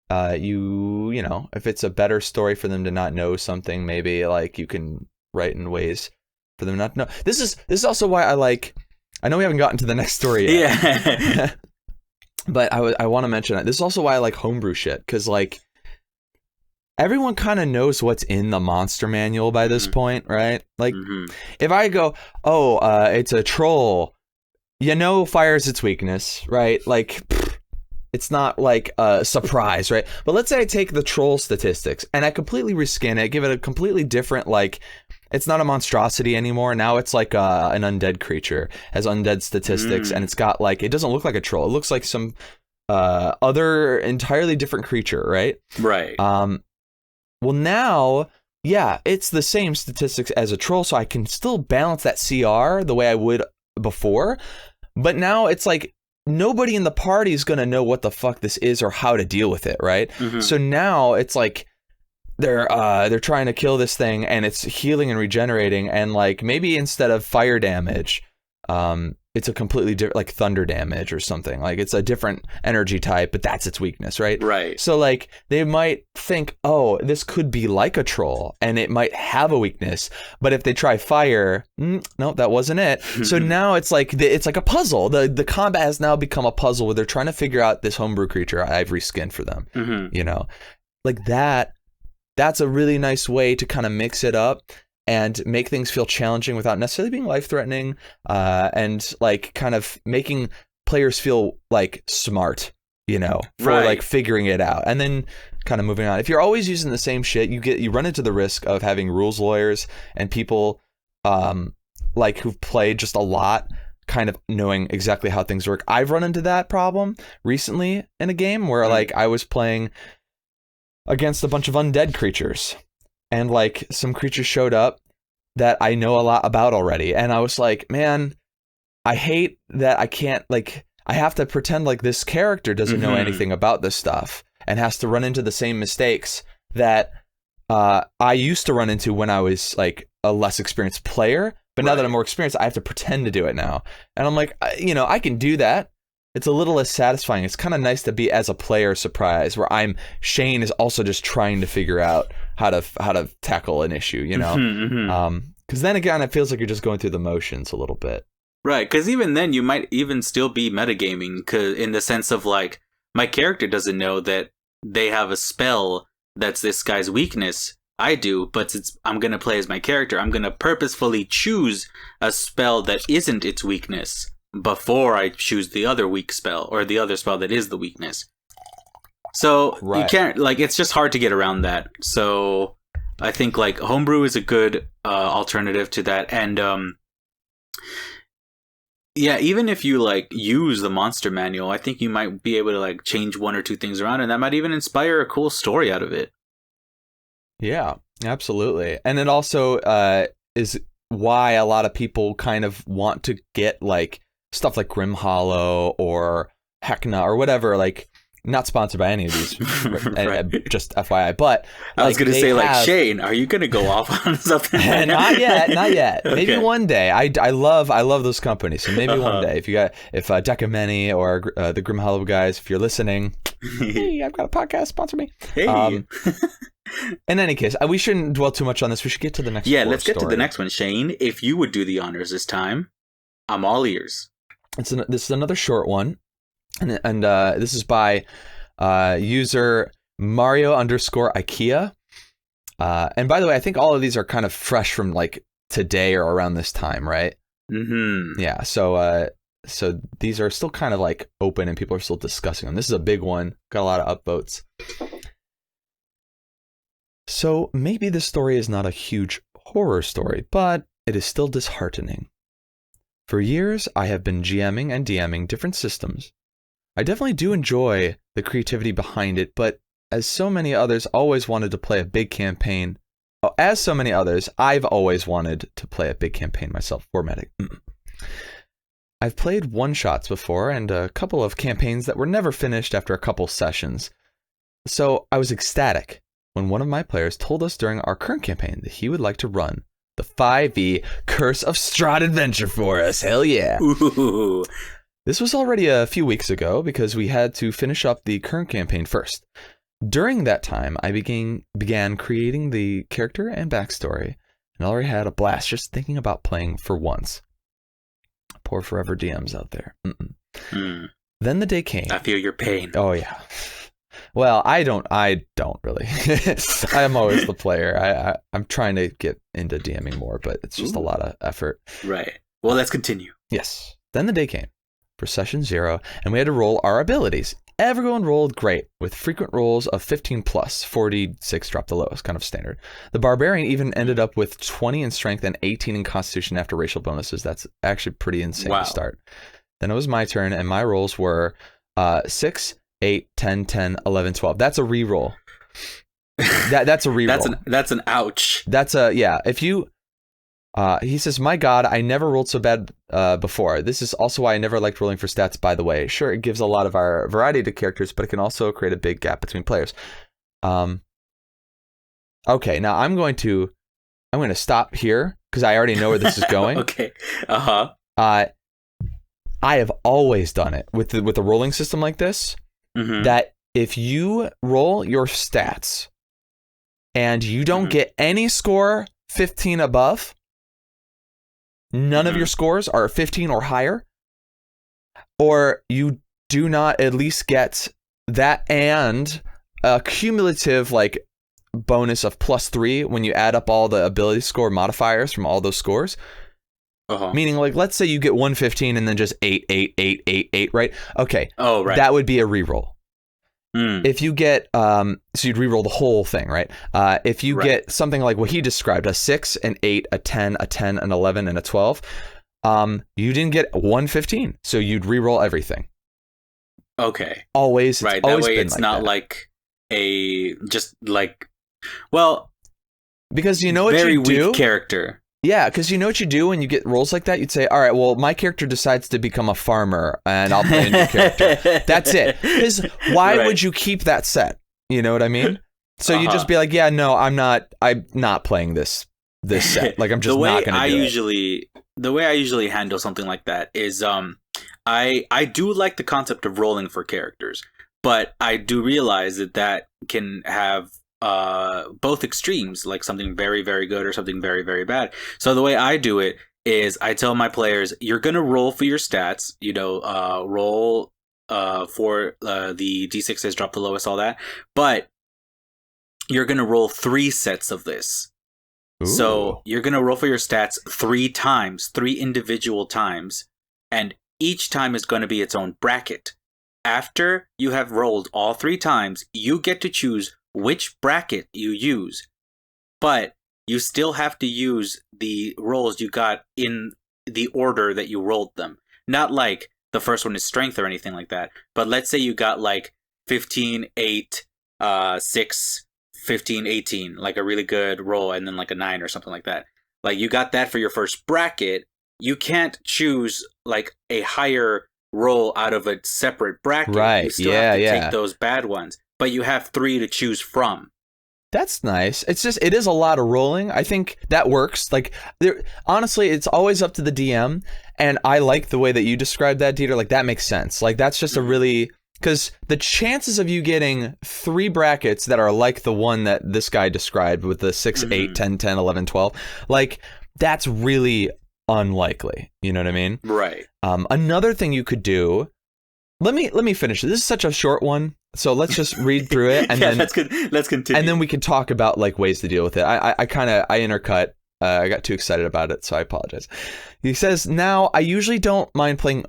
you know, if it's a better story for them to not know something, maybe like you can write in ways for them not to know. This is also why I know we haven't gotten to the next story yet. Yeah. But I want to mention it. This is also why I like homebrew shit, because like everyone kind of knows what's in the monster manual by this point, right? Like if I go, oh, it's a troll, you know, fire's its weakness, right? Like it's not like a surprise, right? But let's say I take the troll statistics and I completely reskin it, give it a completely different, like, it's not a monstrosity anymore. Now it's like an undead creature, has undead statistics, and it's got like, it doesn't look like a troll. It looks like some other entirely different creature, right? Right. Well, now, yeah, it's the same statistics as a troll, so I can still balance that CR the way I would before. But now it's like nobody in the party is going to know what the fuck this is or how to deal with it, right? So now it's like, they're trying to kill this thing and it's healing and regenerating, and like maybe instead of fire damage, it's a completely different, like thunder damage or something. Like it's a different energy type, but that's its weakness, right? Right. So like they might think, oh, this could be like a troll and it might have a weakness, but if they try fire, no, that wasn't it. So now it's like a puzzle. The combat has now become a puzzle where they're trying to figure out this homebrew creature I've reskinned for them. You know, like that. That's a really nice way to kind of mix it up and make things feel challenging without necessarily being life-threatening, and like kind of making players feel like smart, you know, for like figuring it out, and then kind of moving on. If you're always using the same shit, you run into the risk of having rules lawyers and people like who've played just a lot kind of knowing exactly how things work. I've run into that problem recently in a game where like I was playing against a bunch of undead creatures, and like some creatures showed up that I know a lot about already, and I was like, man, I hate that I can't, like, I have to pretend like this character doesn't know anything about this stuff and has to run into the same mistakes that I used to run into when I was like a less experienced player, but now that I'm more experienced, I have to pretend to do it now. And I'm like, you know, I can do that. It's a little less satisfying. It's kind of nice to be as a player surprised, where Shane is also just trying to figure out how to tackle an issue, you know? Because then again, it feels like you're just going through the motions a little bit. Right, because even then you might even still be metagaming, in the sense of like, my character doesn't know that they have a spell that's this guy's weakness. I do, but I'm going to play as my character. I'm going to purposefully choose a spell that isn't its weakness. before I choose the other weak spell or the other spell that is the weakness. So you can't, like, it's just hard to get around that. So I think like homebrew is a good alternative to that. And yeah, even if you like use the monster manual, I think you might be able to like change one or two things around, and that might even inspire a cool story out of it. Yeah, absolutely. And it also is why a lot of people kind of want to get like stuff like Grim Hollow or Heckna or whatever, like not sponsored by any of these, right. Just FYI. But I was going to say, like, Shane, are you going to go off on something? Not yet. Okay. Maybe one day. I love those companies. So maybe one day, if Decameni or the Grim Hollow guys, if you're listening, hey, I've got a podcast, sponsor me. Hey. In any case, we shouldn't dwell too much on this. We should get to the next. Yeah, let's get to the next one, Shane. If you would do the honors this time, I'm all ears. This is another short one. And this is by user Mario_IKEA. And by the way, I think all of these are kind of fresh from like today or around this time, right? Mm-hmm. Yeah. So these are still kind of like open and people are still discussing them. This is a big one. Got a lot of upvotes. So maybe this story is not a huge horror story, but it is still disheartening. For years, I have been GMing and DMing different systems. I definitely do enjoy the creativity behind it, but as so many others always wanted to play a big campaign, I've always wanted to play a big campaign myself, formatting. I've played one-shots before and a couple of campaigns that were never finished after a couple sessions. So I was ecstatic when one of my players told us during our current campaign that he would like to run the 5e Curse of Strahd adventure for us. Hell yeah. Ooh. This was already a few weeks ago because we had to finish up the current campaign first. During that time, I began creating the character and backstory, and already had a blast just thinking about playing for once. Poor forever DMs out there. Then the day came. I feel your pain. Oh yeah. Well, I don't really. I'm always the player. I'm trying to get into DMing more, but it's just a lot of effort. Right. Well, let's continue. Yes. Then the day came for session 0, and we had to roll our abilities. Everyone rolled great, with frequent rolls of 15 plus, 46 dropped the lowest, kind of standard. The barbarian even ended up with 20 in strength and 18 in constitution after racial bonuses. That's actually pretty insane to start. Then it was my turn, and my rolls were 6, 8, 10, 10, 11, 12. That's a reroll. That's a reroll. That's an ouch. That's a, yeah. If you... he says, my God, I never rolled so bad before. This is also why I never liked rolling for stats, by the way. Sure, it gives a lot of our variety to characters, but it can also create a big gap between players. Okay, now I'm going to stop here because I already know where this is going. Okay. I have always done it with a rolling system like this, that if you roll your stats and you don't get any score 15 above, none of your scores are 15 or higher, or you do not at least get that and a cumulative like bonus of +3 when you add up all the ability score modifiers from all those scores. Meaning, like, let's say you get 115 and then just 8, 8, 8, 8, 8, right? Okay. Oh, right. That would be a reroll. If you get, so you'd reroll the whole thing, right? If you get something like what he described, a 6, an 8, a 10, a 10, an 11, and a 12, you didn't get 115, so you'd reroll everything. Okay. Always. Right. Always that way been it's like not that. like a, just like, well, because you know what very you do? weak character. Yeah, because you know what you do when you get rolls like that? You'd say, all right, well, my character decides to become a farmer, and I'll play a new character. That's it. Because why would you keep that set? You know what I mean? So you just be like, yeah, no, I'm not playing this set. Like, I'm just not going to do it. The way I usually handle something like that is I do like the concept of rolling for characters, but I do realize that can have both extremes, like something very, very good or something very, very bad. So the way I do it is I tell my players, you're going to roll for your stats, roll for the D6s, drop the lowest, all that. But you're going to roll 3 sets of this. Ooh. So you're going to roll for your stats 3 times, 3 individual times. And each time is going to be its own bracket. After you have rolled all 3 times, you get to choose which bracket you use. But you still have to use the rolls you got in the order that you rolled them. Not like the first one is strength or anything like that. But let's say you got like 15, 8, 6, 15, 18, like a really good roll, and then like a 9 or something like that. Like you got that for your first bracket. You can't choose like a higher roll out of a separate bracket. Right. You still have to take those bad ones. But you have 3 to choose from. That's nice. It's just, it is a lot of rolling. I think that works. Like, honestly, it's always up to the DM. And I like the way that you described that, Dieter. Like, that makes sense. Like, that's just a really, because the chances of you getting 3 brackets that are like the one that this guy described with the 6, 8, 10, 10, 11, 12, like, that's really unlikely. You know what I mean? Right. Another thing you could do, let me finish. This is such a short one. So let's just read through it, and then let's continue. And then we can talk about like ways to deal with it. I intercut. I got too excited about it, so I apologize. He says, now I usually don't mind playing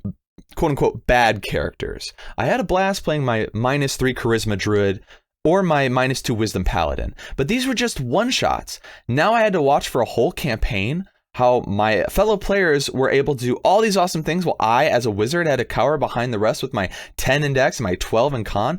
quote unquote bad characters. I had a blast playing my -3 charisma druid or my -2 wisdom paladin, but these were just one shots. Now I had to watch for a whole campaign how my fellow players were able to do all these awesome things while I, as a wizard, had to cower behind the rest with my 10 in dex and my 12 in con.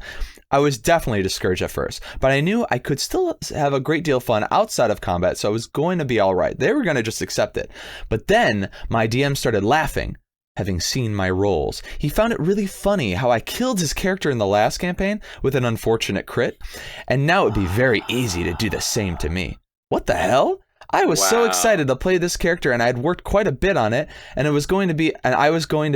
I was definitely discouraged at first, but I knew I could still have a great deal of fun outside of combat, so I was going to be all right. They were going to just accept it. But then my DM started laughing, having seen my rolls. He found it really funny how I killed his character in the last campaign with an unfortunate crit, and now it would be very easy to do the same to me. What the hell? I was so excited to play this character, and I had worked quite a bit on it, and I was going to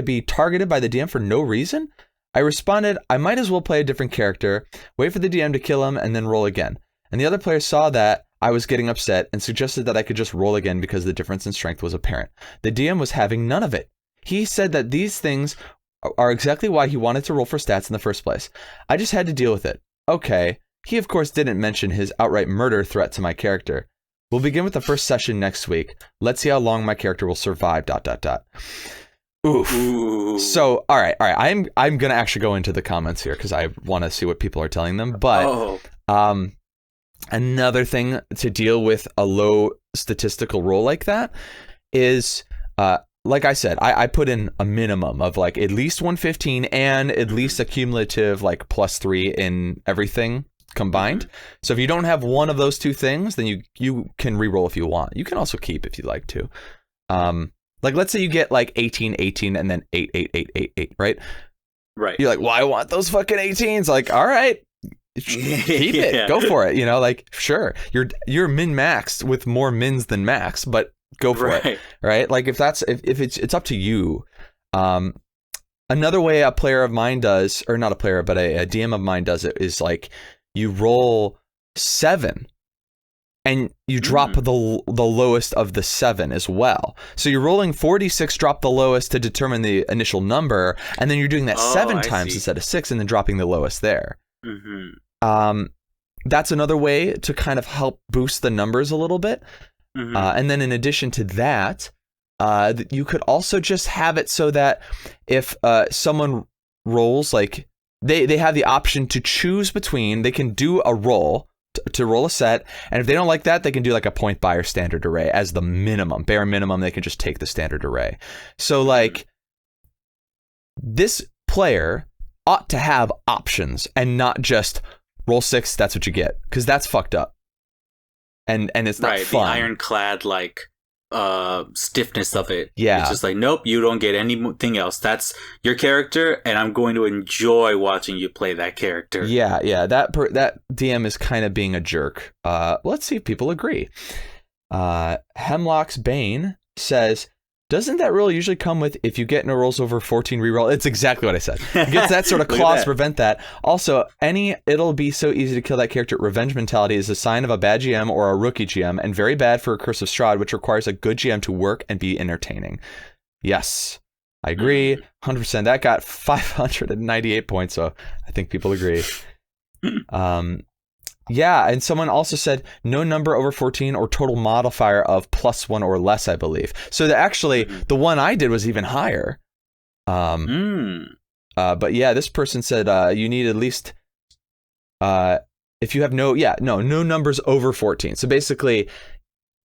be targeted by the DM for no reason. I responded, I might as well play a different character, wait for the DM to kill him, and then roll again. And the other players saw that I was getting upset and suggested that I could just roll again because the difference in strength was apparent. The DM was having none of it. He said that these things are exactly why he wanted to roll for stats in the first place. I just had to deal with it. Okay. He, of course, didn't mention his outright murder threat to my character. We'll begin with the first session next week. Let's see how long my character will survive, ... Oof. Ooh. So, all right. I'm going to actually go into the comments here because I want to see what people are telling them. But another thing to deal with a low statistical roll like that is, like I said, I put in a minimum of like at least 115 and at least a cumulative like +3 in everything combined. So if you don't have one of those 2 things, then you can reroll if you want. You can also keep if you'd like to. Like let's say you get like 18, 18, and then 8, 8, 8, 8, 8, right? Right. You're like, well, I want those fucking 18s. Like, all right, keep it, go for it. You know, like sure, you're min maxed with more mins than max, but go for it, right? Like if it's up to you. Another way a player of mine does, or not a player, but a DM of mine does it is like you roll 7. And you drop the lowest of the 7 as well. So you're rolling 4d6, drop the lowest to determine the initial number, and then you're doing that 7 times instead of 6, and then dropping the lowest there. That's another way to kind of help boost the numbers a little bit. And then in addition to that, you could also just have it so that if someone rolls, like they have the option to choose between, they can do a roll to roll a set, and if they don't like that, they can do like a point buy or standard array as the minimum, bare minimum. They can just take the standard array. So like this player ought to have options and not just roll 6, that's what you get, because that's fucked up and it's not fun. The ironclad like stiffness of it. Yeah, it's just like, nope, you don't get anything else. That's your character, and I'm going to enjoy watching you play that character. Yeah, that DM is kind of being a jerk. Let's see if people agree. Hemlock's Bane says, doesn't that rule usually come with if you get no rolls over 14 reroll? It's exactly what I said. It gets that sort of clause to prevent that. Also, it'll be so easy to kill that character. Revenge mentality is a sign of a bad GM or a rookie GM, and very bad for a Curse of Strahd, which requires a good GM to work and be entertaining. Yes, I agree. 100%. That got 598 points, so I think people agree. Yeah, and someone also said no number over 14 or total modifier of +1 or less, I believe. So actually, the one I did was even higher. But yeah, this person said you need at least if you have no numbers over 14. So basically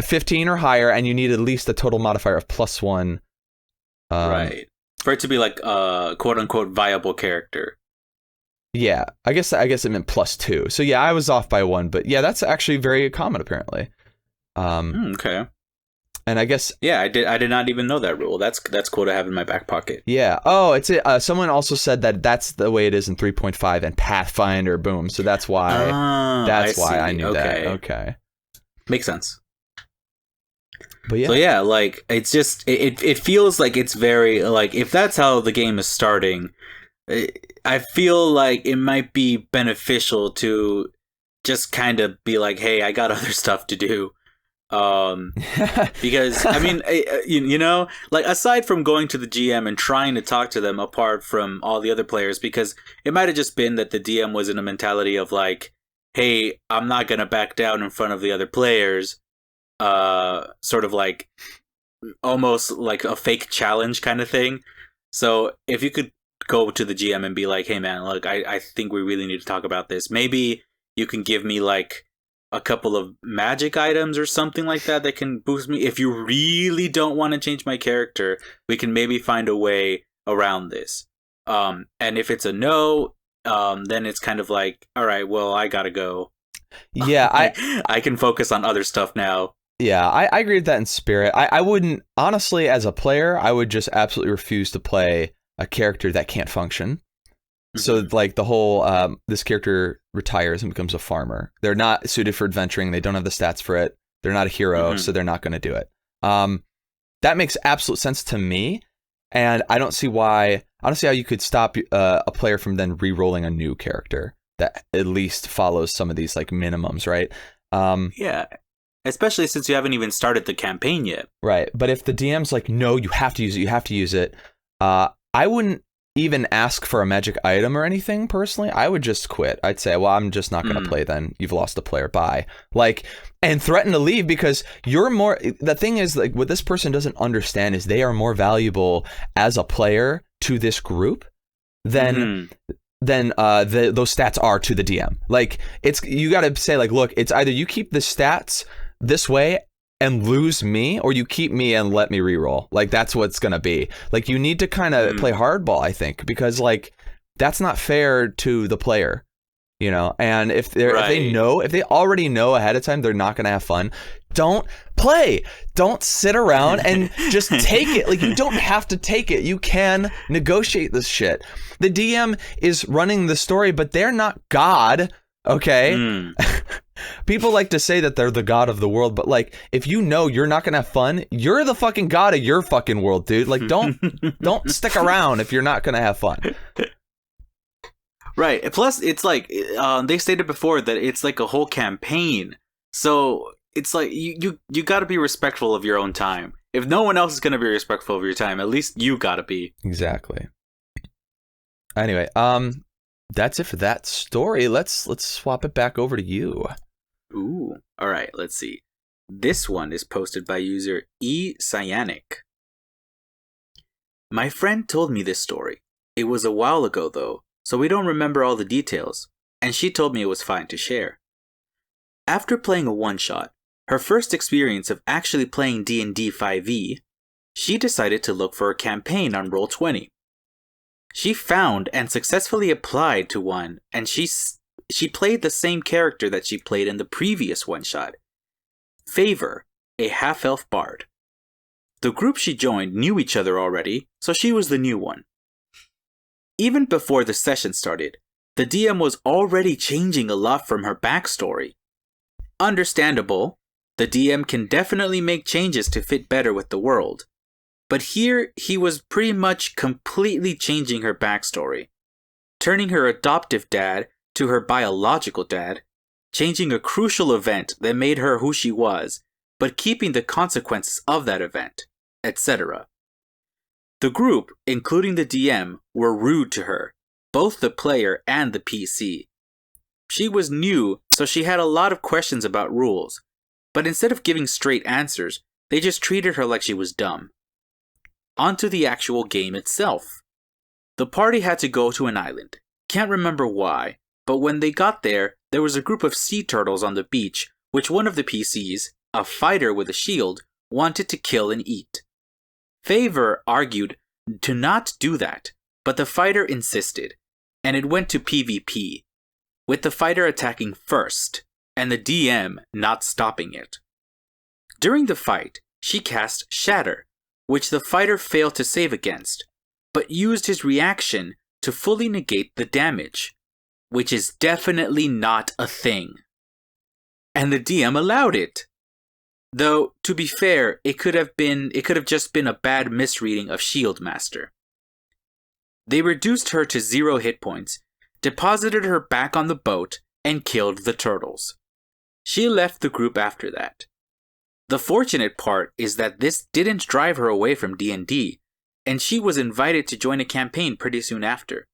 15 or higher, and you need at least a total modifier of +1. Right. For it to be like a quote unquote viable character. Yeah, I guess it meant +2. So yeah, I was off by 1, but yeah, that's actually very common apparently. Okay. And I guess I did not even know that rule. That's cool to have in my back pocket. Yeah. Oh, it's someone also said that that's the way it is in 3.5 and Pathfinder. Boom. So that's why. I knew that. Okay. Makes sense. But yeah. So yeah, like it's just it feels like it's very like if that's how the game is starting, I feel like it might be beneficial to just kind of be like, hey, I got other stuff to do. Because I mean, you know, like aside from going to the GM and trying to talk to them apart from all the other players, because it might have just been that the DM was in a mentality of like, hey, I'm not gonna back down in front of the other players, sort of like almost like a fake challenge kind of thing. So if you could go to the GM and be like, hey man, look, I think we really need to talk about this. Maybe you can give me like a couple of magic items or something like that can boost me. If you really don't want to change my character, we can maybe find a way around this. And if it's a no, then it's kind of like, all right, well, I gotta go. Yeah, I can focus on other stuff now. Yeah, I agree with that in spirit. I wouldn't, honestly, as a player, I would just absolutely refuse to play a character that can't function. So like the whole this character retires and becomes a farmer. They're not suited for adventuring. They don't have the stats for it. They're not a hero, so they're not going to do it. That makes absolute sense to me, and I don't see how you could stop a player from then re-rolling a new character that at least follows some of these like minimums, right? Yeah, especially since you haven't even started the campaign yet. Right, but if the DM's like, no, you have to use it, I wouldn't even ask for a magic item or anything personally. I would just quit. I'd say, well, I'm just not going to play then. You've lost a player. Bye. Like, and threaten to leave because you're more, the thing is like what this person doesn't understand is they are more valuable as a player to this group than those stats are to the DM. Like you got to say like, look, it's either you keep the stats this way and lose me, or you keep me and let me reroll. Like that's what's gonna be. Like you need to kind of play hardball, I think, because like that's not fair to the player, you know. And if they already know ahead of time they're not gonna have fun, don't play. Don't sit around and just take it. Like you don't have to take it. You can negotiate this shit. The DM is running the story, but they're not God. Okay. People like to say that they're the god of the world, but like if you know you're not gonna have fun, you're the fucking god of your fucking world, dude. Like don't stick around if you're not gonna have fun. Right. Plus it's like they stated before that it's like a whole campaign. So it's like you gotta be respectful of your own time. If no one else is gonna be respectful of your time, at least you gotta be. Exactly. Anyway, that's it for that story. Let's swap it back over to you. Ooh. All right, let's see. This one is posted by user eCyanic. My friend told me this story. It was a while ago though, so we don't remember all the details, and she told me it was fine to share. After playing a one-shot, her first experience of actually playing D&D 5e, she decided to look for a campaign on Roll20. She found and successfully applied to one, and she played the same character that she played in the previous one-shot. Favor, a half-elf bard. The group she joined knew each other already, so she was the new one. Even before the session started, the DM was already changing a lot from her backstory. Understandable, the DM can definitely make changes to fit better with the world. But here, he was pretty much completely changing her backstory, turning her adoptive dad to her biological dad, changing a crucial event that made her who she was, but keeping the consequences of that event, etc. The group, including the DM, were rude to her, both the player and the PC. She was new, so she had a lot of questions about rules, but instead of giving straight answers, they just treated her like she was dumb. Onto the actual game itself. The party had to go to an island. Can't remember why, but when they got there, there was a group of sea turtles on the beach, which one of the PCs, a fighter with a shield, wanted to kill and eat. Favor argued to not do that, but the fighter insisted, and it went to PvP, with the fighter attacking first, and the DM not stopping it. During the fight, she cast Shatter, which the fighter failed to save against, but used his reaction to fully negate the damage, which is definitely not a thing. And the DM allowed it. Though, to be fair, it could have just been a bad misreading of Shieldmaster. They reduced her to 0 hit points, deposited her back on the boat, and killed the turtles. She left the group after that. The fortunate part is that this didn't drive her away from D&D, and she was invited to join a campaign pretty soon after.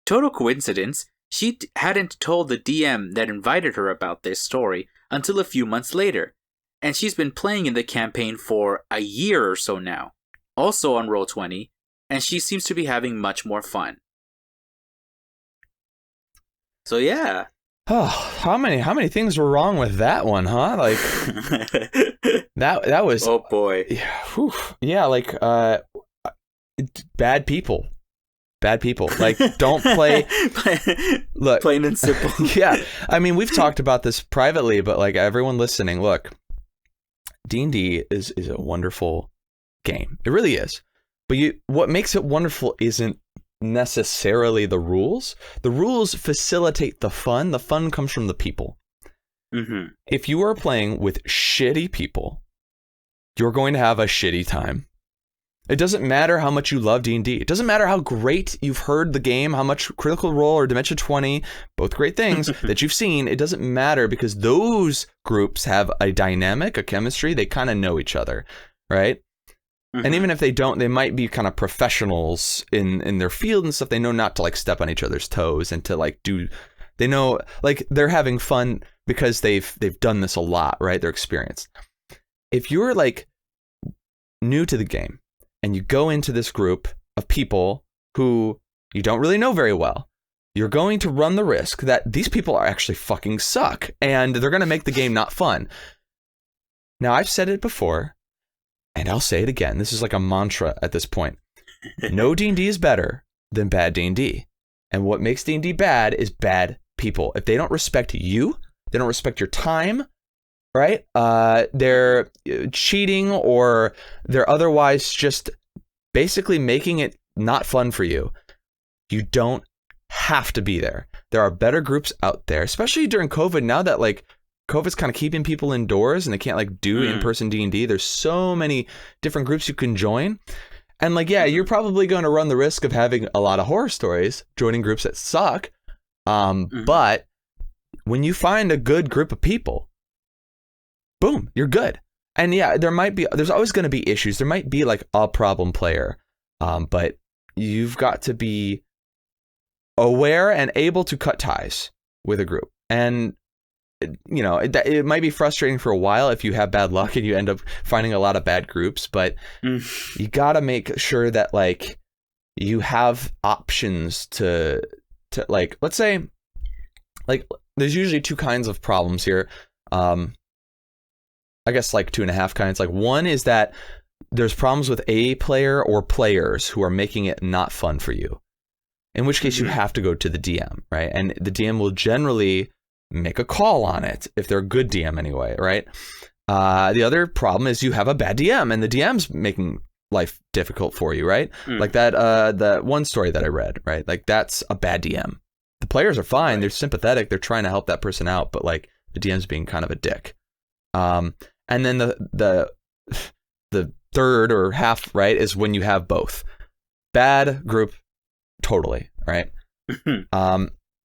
Total coincidence, she hadn't told the DM that invited her about this story until a few months later, and she's been playing in the campaign for a year or so now, also on Roll20, and she seems to be having much more fun. So yeah. Oh, how many things were wrong with that one, huh? Like that was. Oh boy. Yeah, like bad people. Like, don't play. Look, plain and simple. Yeah, I mean, we've talked about this privately, but like everyone listening, look, D&D is a wonderful game. It really is. But what makes it wonderful isn't necessarily the rules. The rules facilitate the fun. The fun comes from the people. Mm-hmm. If you are playing with shitty people, you're going to have a shitty time. It doesn't matter how much you love D&D. It doesn't matter how great you've heard the game, how much Critical Role or Dimension 20, both great things that you've seen. It doesn't matter because those groups have a dynamic, a chemistry. They kind of know each other, right? Mm-hmm. And even if they don't, they might be kind of professionals in their field and stuff. They know not to like step on each other's toes and to like they know like they're having fun because they've done this a lot, right? They're experienced. If you're like new to the game and you go into this group of people who you don't really know very well, you're going to run the risk that these people are actually fucking suck and they're going to make the game not fun. Now, I've said it before, and I'll say it again. This is like a mantra at this point. No D&D is better than bad D&D. And what makes D&D bad is bad people. If they don't respect you, they don't respect your time, right? They're cheating or they're otherwise just basically making it not fun for you. You don't have to be there. There are better groups out there, especially during COVID. Now that like COVID's kind of keeping people indoors and they can't like do in-person D&D. There's so many different groups you can join. And like, yeah, you're probably going to run the risk of having a lot of horror stories, joining groups that suck. But when you find a good group of people, boom, you're good. And yeah, there's always going to be issues. There might be like a problem player, but you've got to be aware and able to cut ties with a group. And you know, it might be frustrating for a while if you have bad luck and you end up finding a lot of bad groups, but you got to make sure that like you have options to like, let's say like there's usually two kinds of problems here. I guess like 2.5 kinds. Like one is that there's problems with a player or players who are making it not fun for you, in which case you have to go to the DM, right? And the DM will generally make a call on it if they're a good DM anyway, right? The other problem is you have a bad DM and the DM's making life difficult for you, right? Like that the one story that I read, right? Like that's a bad DM. The players are fine, right. They're sympathetic, they're trying to help that person out, but like the DM's being kind of a dick. And then the third or half, right, is when you have both. Bad group, totally, right?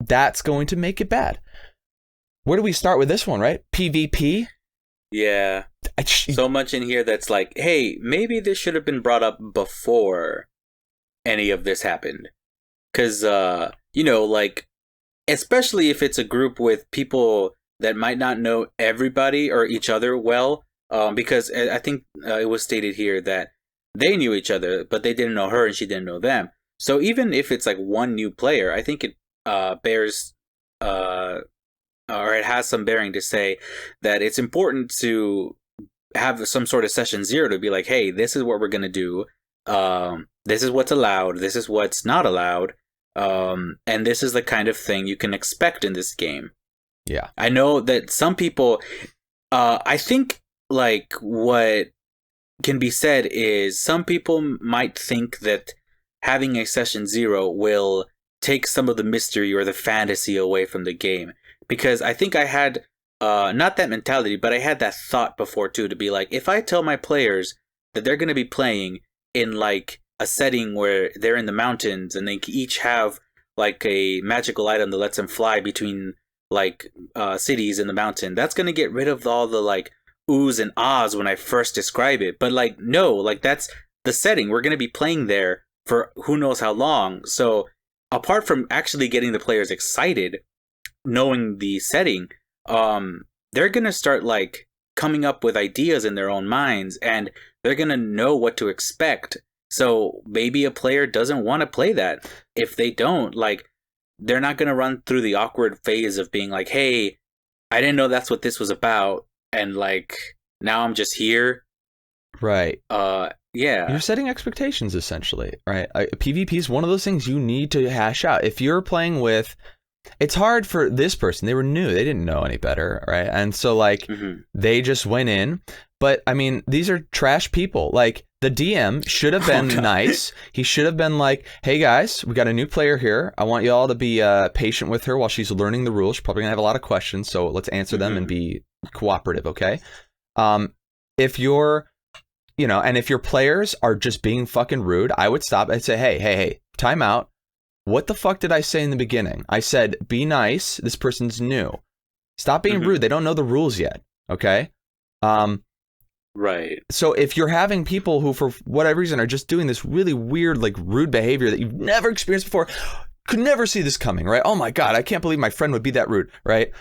That's going to make it bad. Where do we start with this one, right? PvP? Yeah. So much in here that's like, hey, maybe this should have been brought up before any of this happened. Because, you know, like, especially if it's a group with people that might not know everybody or each other well, because I think it was stated here that they knew each other, but they didn't know her and she didn't know them. So even if it's like one new player, I think it bears or it has some bearing to say that it's important to have some sort of session zero to be like, hey, this is what we're gonna do. This is what's allowed. This is what's not allowed. And this is the kind of thing you can expect in this game. Yeah. I know that some people, I think like what can be said is some people might think that having a session zero will take some of the mystery or the fantasy away from the game. Because I think I had, not that mentality, but I had that thought before too, to be like, if I tell my players that they're going to be playing in like a setting where they're in the mountains and they each have like a magical item that lets them fly between like cities in the mountain, that's going to get rid of all the like oohs and ahs when I first describe it. But like, no, like that's the setting. We're going to be playing there for who knows how long. So apart from actually getting the players excited, knowing the setting, they're going to start like coming up with ideas in their own minds, and they're going to know what to expect. So maybe a player doesn't want to play that. If they don't, like, they're not going to run through the awkward phase of being like, hey, I didn't know that's what this was about, and like now I'm just here. Right. Yeah. You're setting expectations essentially, right? PvP is one of those things you need to hash out. If you're playing with, it's hard for this person. They were new. They didn't know any better, right? And so like they just went in. But I mean, these are trash people. Like the DM should have been nice. He should have been like, hey guys, we got a new player here. I want you all to be patient with her while she's learning the rules. She's probably gonna have a lot of questions. So let's answer them and be cooperative, okay? If you're, you know, and if your players are just being fucking rude, I would stop and say, hey, time out. What the fuck did I say in the beginning? I said, be nice. This person's new. Stop being rude. They don't know the rules yet. Okay. Right. So if you're having people who, for whatever reason, are just doing this really weird, like rude behavior that you've never experienced before, could never see this coming, right? Oh my God, I can't believe my friend would be that rude, right?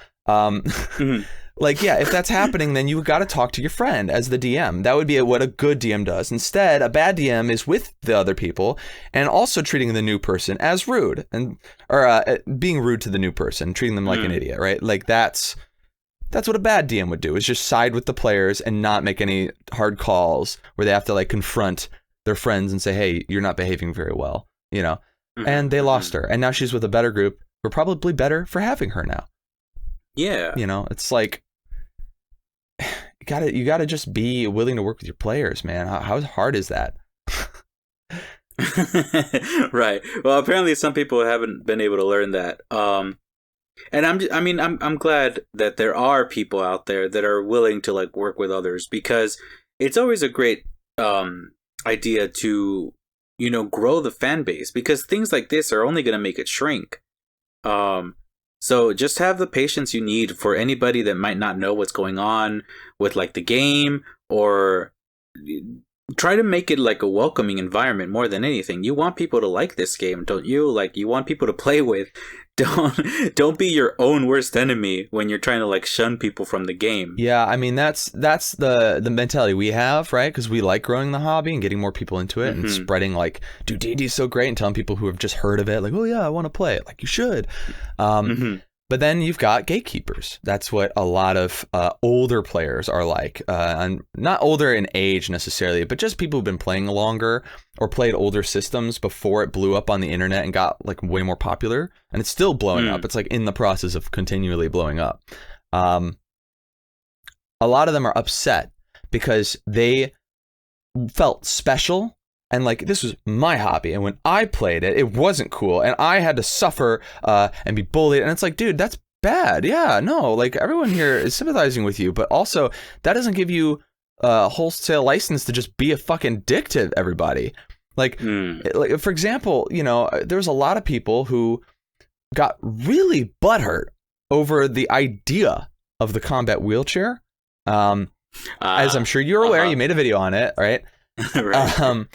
Like, yeah, if that's happening, then you got to talk to your friend as the DM. That would be what a good DM does. Instead, a bad DM is with the other people and also treating the new person as rude, and or being rude to the new person, treating them like an idiot, right? Like that's what a bad DM would do, is just side with the players and not make any hard calls where they have to like confront their friends and say, hey, you're not behaving very well, you know? And they lost her. And now she's with a better group. We're probably better for having her now. Yeah. You know, it's like, you gotta just be willing to work with your players, man. How hard is that? Right. Well, apparently some people haven't been able to learn that. And I'm glad that there are people out there that are willing to like work with others, because it's always a great idea to, you know, grow the fan base, because things like this are only going to make it shrink. So just have the patience you need for anybody that might not know what's going on with like the game, or try to make it like a welcoming environment more than anything. You want people to like this game, don't you? Like, you want people to play with. Don't be your own worst enemy when you're trying to like shun people from the game. Yeah, I mean that's the mentality we have, right? Because we like growing the hobby and getting more people into it and spreading like, dude, D&D is so great, and telling people who have just heard of it like, oh yeah, I want to play it. Like, you should. But then you've got gatekeepers. That's what a lot of older players are like. And not older in age necessarily, but just people who've been playing longer or played older systems before it blew up on the internet and got like way more popular. And it's still blowing up. It's like in the process of continually blowing up. A lot of them are upset because they felt special. And like, this was my hobby, and when I played it, it wasn't cool, and I had to suffer and be bullied. And it's like, dude, that's bad. Yeah, no, like everyone here is sympathizing with you, but also that doesn't give you a wholesale license to just be a fucking dick to everybody. Like, like for example, you know, there's a lot of people who got really butthurt over the idea of the combat wheelchair. As I'm sure you're aware, you made a video on it, right? Right.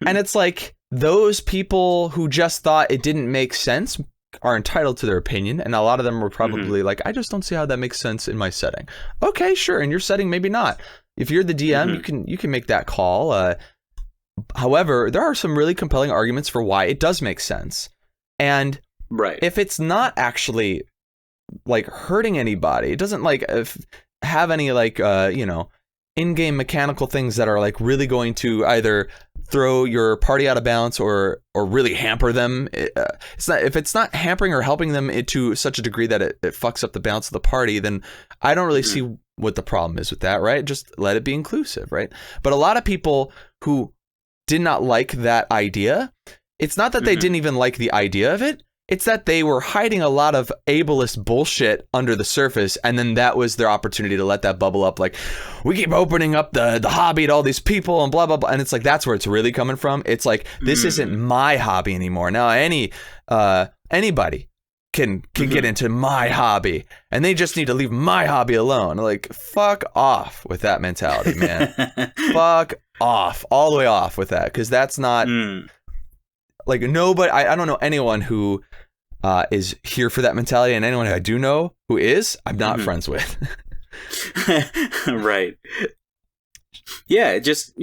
And it's like, those people who just thought it didn't make sense are entitled to their opinion. And a lot of them were probably like, I just don't see how that makes sense in my setting. Okay, sure. In your setting, maybe not. If you're the DM, you can make that call. However, there are some really compelling arguments for why it does make sense. And if it's not actually like hurting anybody, it doesn't like have any like in-game mechanical things that are like really going to either throw your party out of balance or really hamper them. If it's not hampering or helping them to such a degree that it fucks up the balance of the party, then I don't really see what the problem is with that, right? Just let it be inclusive, right? But a lot of people who did not like that idea, it's not that they didn't even like the idea of it. It's that they were hiding a lot of ableist bullshit under the surface, and then that was their opportunity to let that bubble up. Like, we keep opening up the hobby to all these people and blah, blah, blah. And it's like, that's where it's really coming from. It's like, this isn't my hobby anymore. Now, anybody can get into my hobby, and they just need to leave my hobby alone. Like, fuck off with that mentality, man. Fuck off. All the way off with that, because that's not... Like, nobody, I don't know anyone who is here for that mentality, and anyone who I do know who is, I'm not friends with. Right. Yeah, just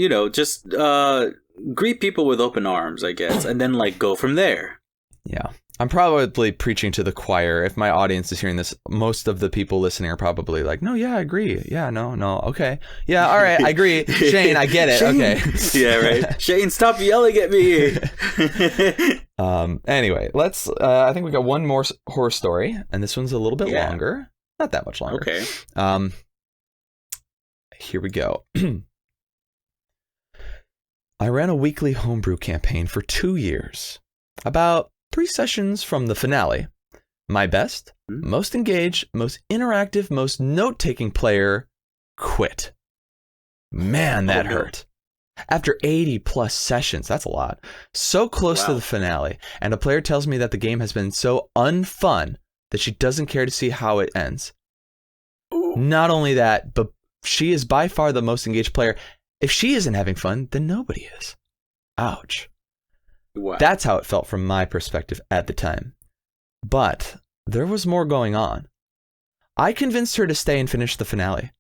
greet people with open arms, I guess, and then, like, go from there. Yeah. I'm probably preaching to the choir. If my audience is hearing this, most of the people listening are probably like, no, yeah, I agree. Yeah, no, okay. Yeah, all right, I agree. Shane, I get it. Shane. Okay. Yeah, right. Shane, stop yelling at me. Anyway, let's, I think we got one more horror story, and this one's a little bit longer. Not that much longer. Okay. Here we go. I ran a weekly homebrew campaign for 2 years. About 3 sessions from the finale. My best, most engaged, most interactive, most note-taking player quit. Man, that hurt. After 80 plus sessions, that's a lot. So close to the finale, and a player tells me that the game has been so unfun that she doesn't care to see how it ends. Ooh. Not only that, but she is by far the most engaged player. If she isn't having fun, then nobody is. Ouch. Wow. That's how it felt from my perspective at the time. But there was more going on. I convinced her to stay and finish the finale.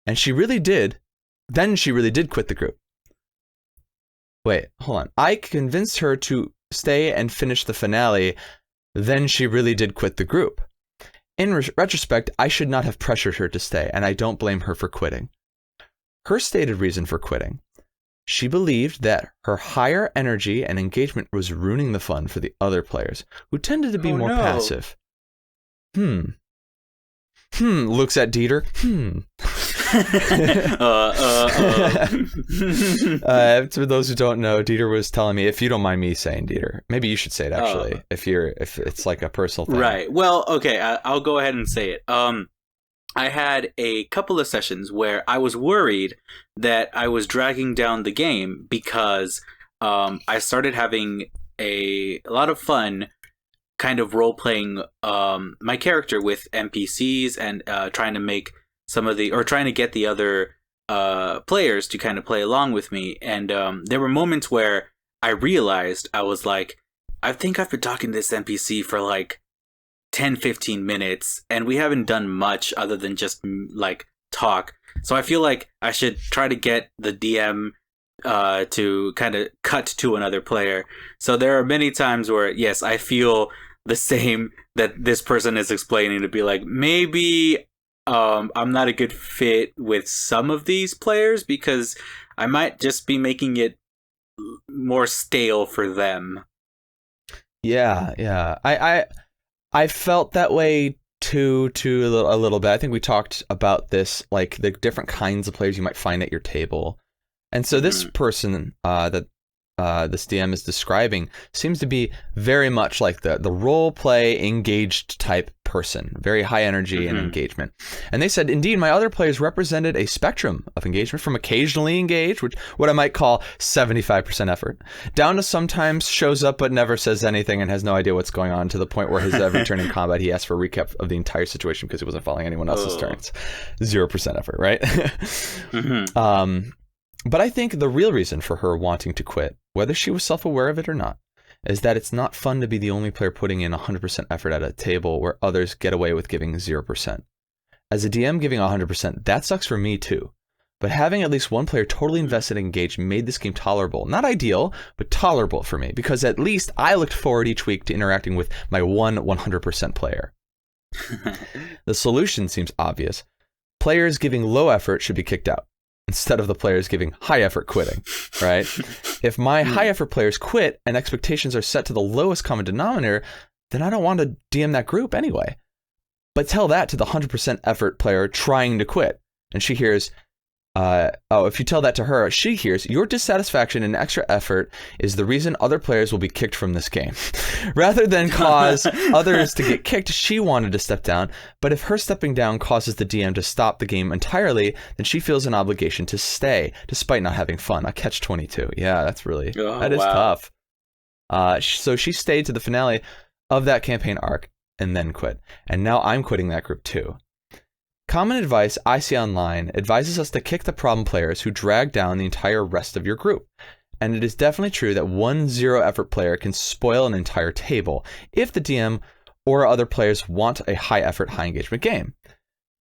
And she really did. Then she really did quit the group. Wait, hold on. I convinced her to stay and finish the finale. Then she really did quit the group. In retrospect, I should not have pressured her to stay, and I don't blame her for quitting. Her stated reason for quitting: she believed that her higher energy and engagement was ruining the fun for the other players, who tended to be more passive. Looks at Ditter. For those who don't know, Ditter was telling me, if you don't mind me saying Ditter, maybe you should say it actually, if it's like a personal thing. Right. Well, okay, I'll go ahead and say it. I had a couple of sessions where I was worried that I was dragging down the game because I started having a lot of fun kind of role-playing my character with NPCs and trying to get the other players to kind of play along with me. And there were moments where I realized, I was like, I think I've been talking to this NPC for like 10-15 minutes and we haven't done much other than just like talk. So I feel like I should try to get the DM to kind of cut to another player. So there are many times where, yes, I feel the same that this person is explaining, to be like, maybe I'm not a good fit with some of these players because I might just be making it more stale for them. Yeah. I felt that way too a little bit. I think we talked about this, like the different kinds of players you might find at your table. And so this person that this DM is describing seems to be very much like the role play engaged type person, very high energy and engagement. And they said, indeed, my other players represented a spectrum of engagement, from occasionally engaged, which what I might call 75% effort, down to sometimes shows up but never says anything and has no idea what's going on, to the point where his every turn in combat he asks for a recap of the entire situation because he wasn't following anyone else's turns. 0% effort, right? But I think the real reason for her wanting to quit, whether she was self-aware of it or not, is that it's not fun to be the only player putting in 100% effort at a table where others get away with giving 0%. As a DM giving 100%, that sucks for me too. But having at least one player totally invested and engaged made this game tolerable. Not ideal, but tolerable for me, because at least I looked forward each week to interacting with my 100% player. The solution seems obvious. Players giving low effort should be kicked out, instead of the players giving high effort quitting, right? If my high effort players quit and expectations are set to the lowest common denominator, then I don't want to DM that group anyway. But tell that to the 100% effort player trying to quit, and she hears, if you tell that to her, she hears, your dissatisfaction and extra effort is the reason other players will be kicked from this game. Rather than cause others to get kicked, she wanted to step down. But if her stepping down causes the DM to stop the game entirely, then she feels an obligation to stay, despite not having fun. A catch-22. Yeah, that is tough. So she stayed to the finale of that campaign arc and then quit. And now I'm quitting that group too. Common advice I see online advises us to kick the problem players who drag down the entire rest of your group. And it is definitely true that one zero-effort player can spoil an entire table if the DM or other players want a high-effort, high-engagement game.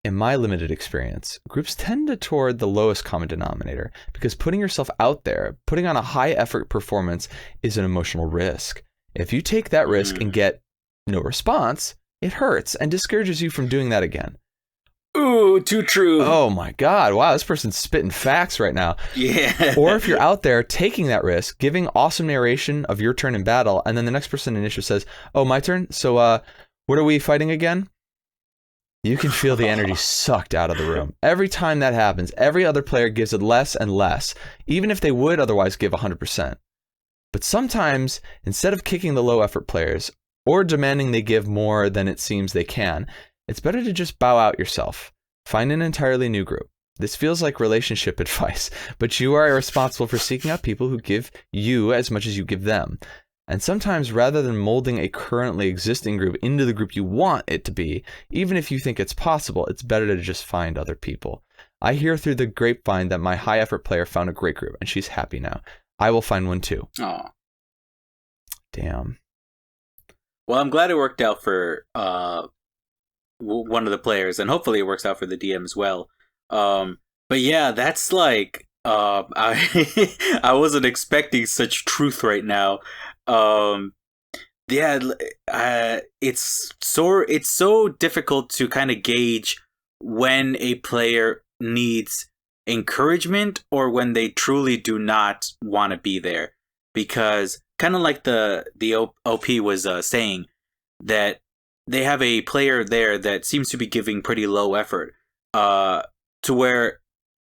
In my limited experience, groups tend toward the lowest common denominator because putting yourself out there, putting on a high-effort performance is an emotional risk. If you take that risk and get no response, it hurts and discourages you from doing that again. Ooh, too true. Oh my God. Wow, this person's spitting facts right now. Yeah. Or if you're out there taking that risk, giving awesome narration of your turn in battle, and then the next person in initiative says, oh, my turn? So what are we fighting again? You can feel the energy sucked out of the room. Every time that happens, every other player gives it less and less, even if they would otherwise give 100%. But sometimes, instead of kicking the low effort players or demanding they give more than it seems they can, it's better to just bow out yourself. Find an entirely new group. This feels like relationship advice, but you are responsible for seeking out people who give you as much as you give them. And sometimes, rather than molding a currently existing group into the group you want it to be, even if you think it's possible, it's better to just find other people. I hear through the grapevine that my high effort player found a great group, and she's happy now. I will find one too. Oh, damn. Well, I'm glad it worked out for one of the players, and hopefully it works out for the DM as well. But yeah, that's like I wasn't expecting such truth right now. It's so difficult to kind of gauge when a player needs encouragement or when they truly do not want to be there, because kind of like the OP was saying that they have a player there that seems to be giving pretty low effort, to where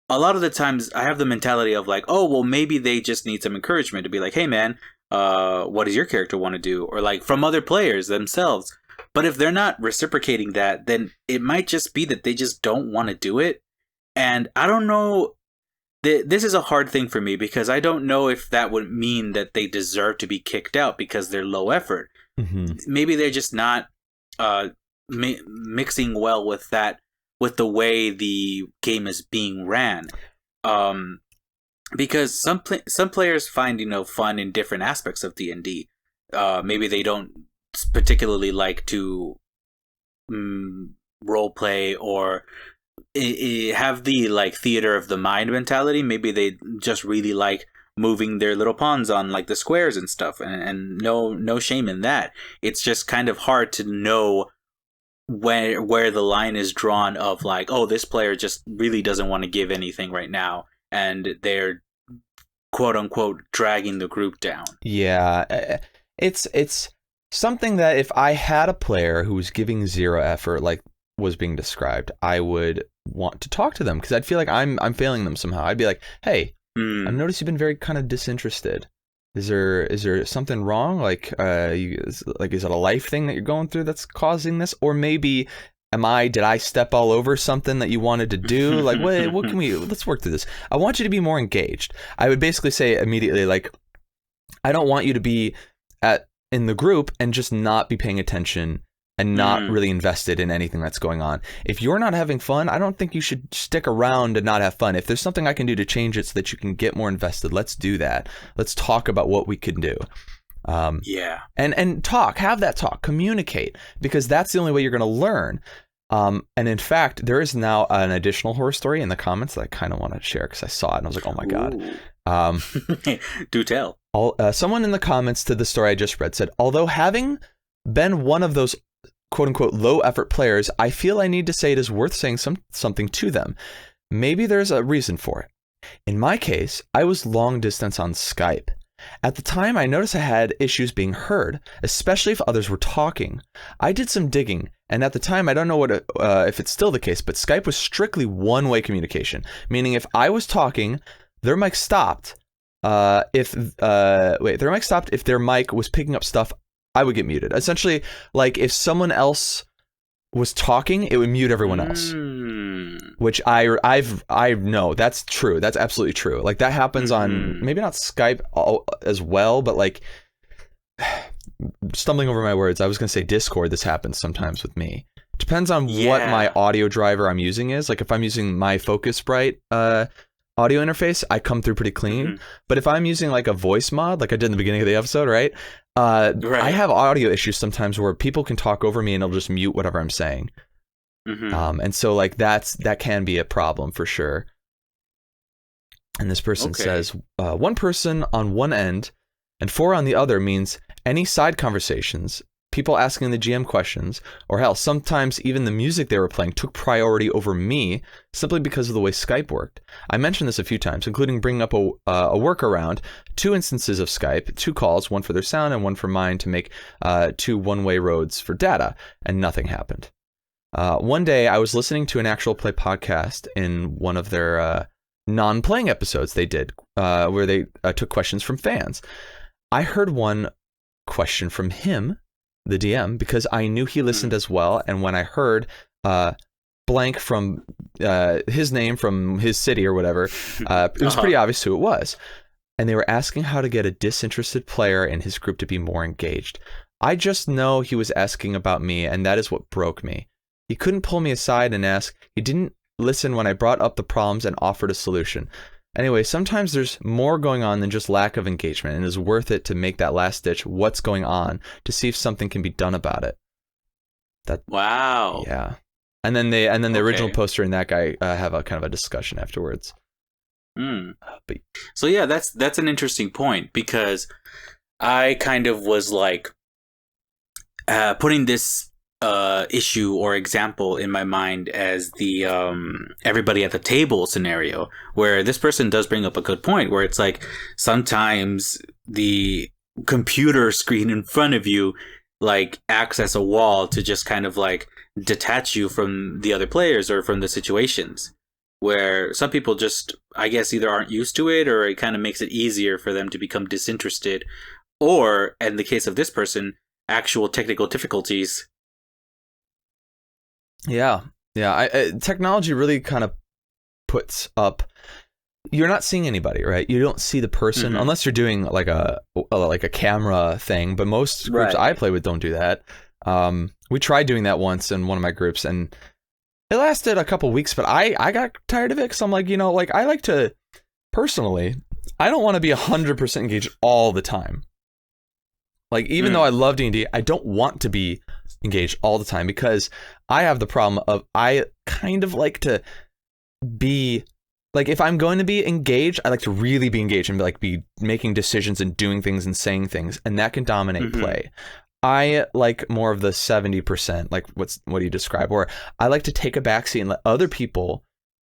a lot of the times I have the mentality of like, oh, well, maybe they just need some encouragement to be like, hey, man, what does your character want to do? Or like from other players themselves. But if they're not reciprocating that, then it might just be that they just don't want to do it. And I don't know. This is a hard thing for me because I don't know if that would mean that they deserve to be kicked out because they're low effort. Mm-hmm. Maybe they're just not mixing well with the way the game is being ran, because some players find fun in different aspects of D&D. Maybe they don't particularly like to role play or have the like theater of the mind mentality. Maybe they just really like moving their little pawns on like the squares and stuff, and no shame in that. It's just kind of hard to know where the line is drawn of like, oh, this player just really doesn't want to give anything right now, and they're quote unquote dragging the group down. Yeah, it's something that if I had a player who was giving zero effort, like was being described, I would want to talk to them because I'd feel like I'm failing them somehow. I'd be like, hey, I've noticed you've been very kind of disinterested. Is there something wrong? Like, is it a life thing that you're going through that's causing this? Or maybe did I step all over something that you wanted to do? Like, what can let's work through this. I want you to be more engaged. I would basically say immediately, like, I don't want you to be in the group and just not be paying attention and not really invested in anything that's going on. If you're not having fun, I don't think you should stick around and not have fun. If there's something I can do to change it so that you can get more invested, let's do that. Let's talk about what we can do. And have that talk, communicate, because that's the only way you're going to learn. And in fact, there is now an additional horror story in the comments that I kind of want to share because I saw it and I was like, oh my God. Do tell. Someone in the comments to the story I just read said, although having been one of those quote unquote low effort players, I feel I need to say it is worth saying something to them. Maybe there's a reason for it. In my case, I was long distance on Skype. At the time, I noticed I had issues being heard, especially if others were talking. I did some digging, and at the time, I don't know if it's still the case, but Skype was strictly one-way communication, meaning if I was talking, their mic stopped. If their mic was picking up stuff, I would get muted. Essentially, like if someone else was talking, it would mute everyone else. Which I know that's true. That's absolutely true. Like that happens on maybe not Skype as well, but like stumbling over my words. I was gonna say Discord. This happens sometimes with me. Depends on what my audio driver I'm using is. Like if I'm using my Focusrite audio interface, I come through pretty clean. But if I'm using like a voice mod, like I did in the beginning of the episode, right? I have audio issues sometimes where people can talk over me and it'll just mute whatever I'm saying. And so like that can be a problem for sure. And this person says, one person on one end and 4 on the other means any side conversations, people asking the GM questions, or hell, sometimes even the music they were playing took priority over me simply because of the way Skype worked. I mentioned this a few times, including bringing up a workaround, 2 instances of Skype, 2 calls, one for their sound and one for mine to make 2 one-way roads for data, and nothing happened. One day I was listening to an actual play podcast in one of their non-playing episodes they did, where they took questions from fans. I heard one question from him, the DM, because I knew he listened as well, and when I heard blank from his name from his city or whatever, it was pretty obvious who it was. And they were asking how to get a disinterested player in his group to be more engaged. I just know he was asking about me, and that is what broke me. He couldn't pull me aside and ask. He didn't listen when I brought up the problems and offered a solution. Anyway, sometimes there's more going on than just lack of engagement, and it is worth it to make that last ditch what's going on to see if something can be done about it. Wow. Yeah. And then the original poster and that guy have a kind of a discussion afterwards. So yeah, that's an interesting point, because I kind of was like putting this issue or example in my mind as the everybody at the table scenario, where this person does bring up a good point, where it's like sometimes the computer screen in front of you like acts as a wall to just kind of like detach you from the other players or from the situations, where some people just, I guess, either aren't used to it, or it kind of makes it easier for them to become disinterested, or in the case of this person, actual technical difficulties. Yeah. Technology really kind of puts up. You're not seeing anybody, right? You don't see the person unless you're doing like a camera thing. But most groups I play with don't do that. We tried doing that once in one of my groups, and it lasted a couple weeks. But I got tired of it because I'm like, I like to personally. I don't want to be 100% engaged all the time. Like, even though I love D&D, I don't want to be engaged all the time, because I have the problem of I kind of like to be, like, if I'm going to be engaged, I like to really be engaged and be making decisions and doing things and saying things, and that can dominate play. I like more of the 70%, like what you describe, where I like to take a backseat and let other people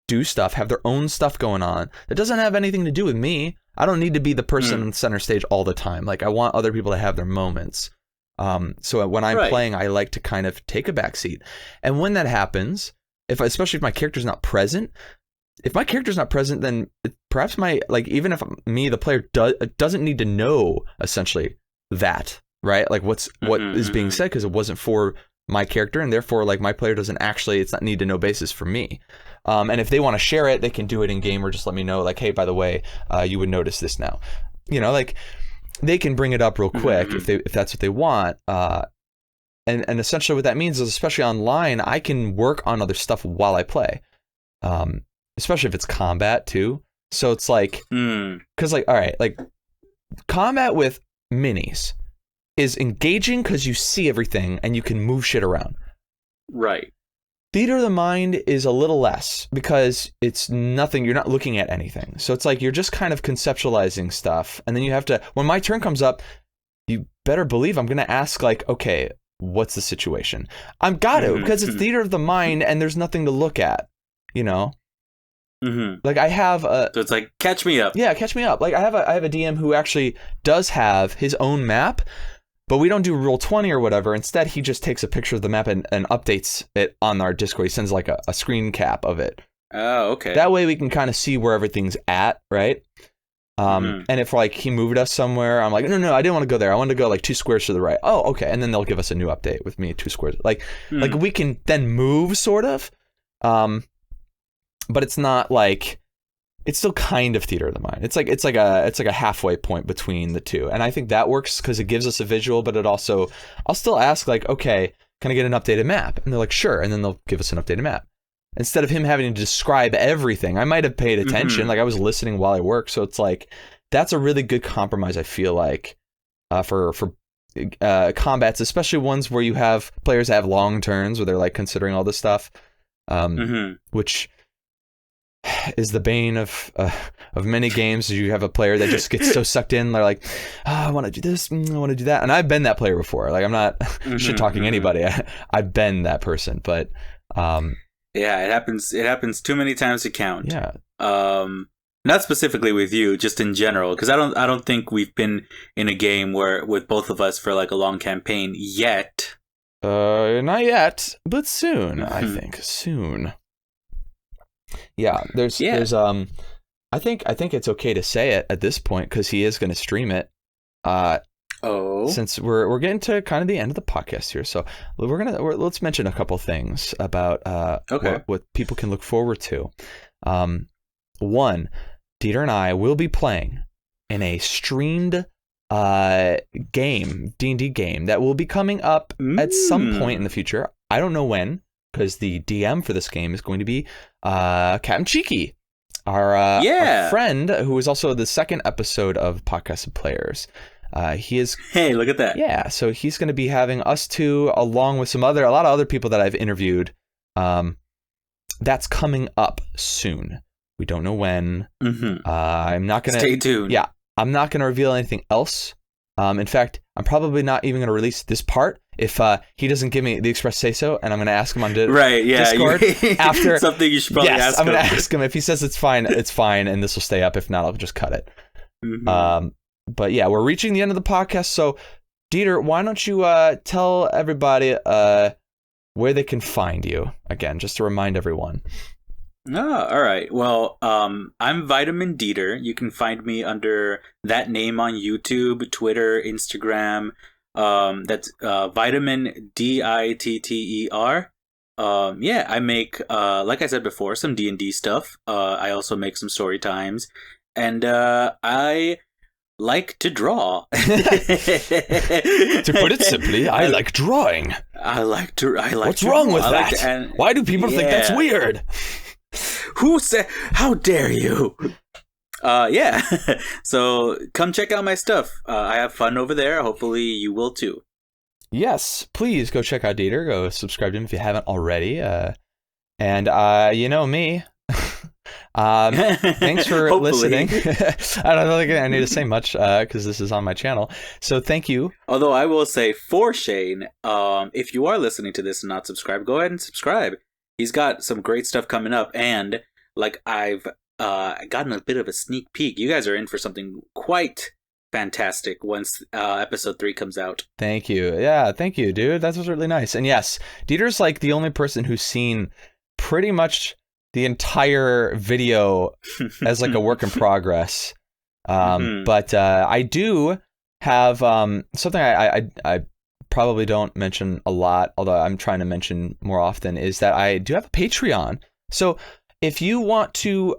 do stuff, have their own stuff going on that doesn't have anything to do with me. I don't need to be the person on center stage all the time. Like, I want other people to have their moments. So when I'm playing, I like to kind of take a backseat. And when that happens, especially if my character's not present, then perhaps even if me, the player, doesn't need to know essentially that, right? Like what is being said, because it wasn't for my character, and therefore like my player doesn't actually, it's not need to know basis for me. And if they want to share it, they can do it in game, or just let me know, like, hey, by the way, you would notice this now. Like they can bring it up real quick if that's what they want. And essentially what that means is, especially online, I can work on other stuff while I play. Especially if it's combat too. So it's like, because like, all right, like combat with minis is engaging because you see everything and you can move shit around. Right. Theater of the mind is a little less because it's nothing. You're not looking at anything. So it's like you're just kind of conceptualizing stuff. And then you have to, when my turn comes up, you better believe I'm going to ask like, okay, what's the situation? I've got to, because it's theater of the mind and there's nothing to look at, you know? Like I have a... So it's like, catch me up. Yeah, catch me up. Like I have a DM who actually does have his own map, but we don't do Roll20 or whatever. Instead, he just takes a picture of the map and updates it on our Discord. He sends like a screen cap of it. Oh, okay. That way we can kind of see where everything's at, right? And if like he moved us somewhere, I'm like, no, I didn't want to go there. I wanted to go like 2 squares to the right. Oh, okay. And then they'll give us a new update with me 2 squares. Like we can then move sort of. But it's not like, it's still kind of theater of the mind. It's like a halfway point between the two. And I think that works because it gives us a visual, but it also, I'll still ask like, okay, can I get an updated map? And they're like, sure. And then they'll give us an updated map. Instead of him having to describe everything, I might have paid attention. Like I was listening while I work. So it's like, that's a really good compromise, I feel like, for combats, especially ones where you have players that have long turns where they're like considering all this stuff, which is the bane of many games. You have a player that just gets so sucked in. They're like, I want to do this, I want to do that. And I've been that player before. Like I'm not shit talking anybody. I've been that person, but yeah, it happens too many times to count. Yeah. Not specifically with you, just in general, because I don't think we've been in a game where with both of us for like a long campaign yet. Not yet, but soon. I think soon. Yeah, there's I think it's okay to say it at this point because he is going to stream it. Since we're getting to kind of the end of the podcast here, so let's mention a couple things about what people can look forward to. One, Ditter and I will be playing in a streamed game, D&D game that will be coming up at some point in the future. I don't know when, because the DM for this game is going to be Captain Cheeky, our friend who is also the second episode of Podcast of Players. He is. Hey, look at that! Yeah, so he's going to be having us two along with a lot of other people that I've interviewed. That's coming up soon. We don't know when. I'm not going to stay tuned. Yeah, I'm not going to reveal anything else. In fact, I'm probably not even going to release this part if he doesn't give me the express say so, and I'm going to ask him on Discord after something you should probably ask him. I'm going to ask him if he says it's fine, and this will stay up. If not, I'll just cut it. But yeah, we're reaching the end of the podcast. So, Ditter, why don't you tell everybody where they can find you again, just to remind everyone. All right. Well, I'm Vitamin Ditter. You can find me under that name on YouTube, Twitter, Instagram. That's Vitamin Ditter. Yeah, I make, like I said before, some D&D stuff. I also make some story times, and I like to draw. To put it simply, I like drawing. I like to. What's wrong with that? Why do people think that's weird? Who said? How dare you? Yeah. So come check out my stuff. I have fun over there. Hopefully you will too. Yes, please go check out Ditter. Go subscribe to him if you haven't already. And you know me. Thanks for listening. I don't think I need to say much because this is on my channel. So thank you. Although I will say for Shane, if you are listening to this and not subscribed, go ahead and subscribe. He's got some great stuff coming up, and like I've gotten a bit of a sneak peek. You guys are in for something quite fantastic once episode 3 comes out. Thank you. Yeah, thank you, dude. That was really nice. And yes, Ditter's like the only person who's seen pretty much the entire video as like a work in progress. But I do have something I probably don't mention a lot, although I'm trying to mention more often, is that I do have a Patreon. So if you want to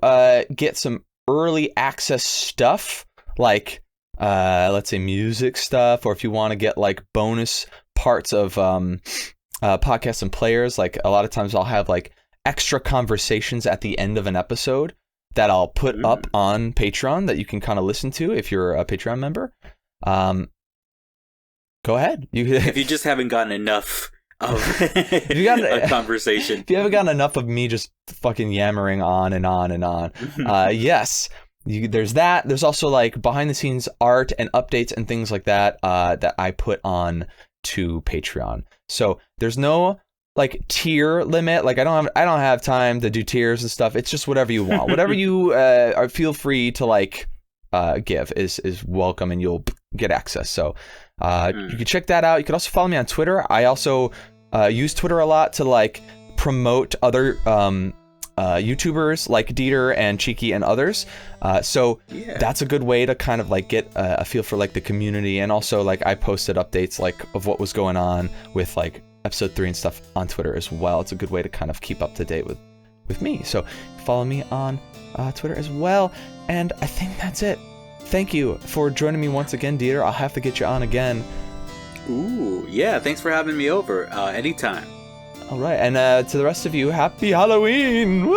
get some early access stuff, like let's say music stuff, or if you want to get like bonus parts of podcasts and players, like a lot of times I'll have like extra conversations at the end of an episode that I'll put up on Patreon that you can kind of listen to if you're a Patreon member. Go ahead. If you just haven't gotten enough of You got a conversation. If you haven't gotten enough of me just fucking yammering on and on and on, yes, there's that. There's also like behind the scenes art and updates and things like that that I put on to Patreon. So there's no like tier limit. Like I don't have time to do tiers and stuff. It's just whatever you want. Whatever you feel free to like give is welcome, and you'll get access. So you can check that out. You can also follow me on Twitter. I also use Twitter a lot to like promote other YouTubers like Ditter and Cheeky and others. So that's a good way to kind of like get a feel for like the community. And also like I posted updates like of what was going on with like episode 3 and stuff on Twitter as well. It's a good way to kind of keep up to date with me. So follow me on Twitter as well. And I think that's it. Thank you for joining me once again, Ditter. I'll have to get you on again. Ooh, yeah. Thanks for having me over. Anytime. All right. And to the rest of you, happy Halloween. Ooh.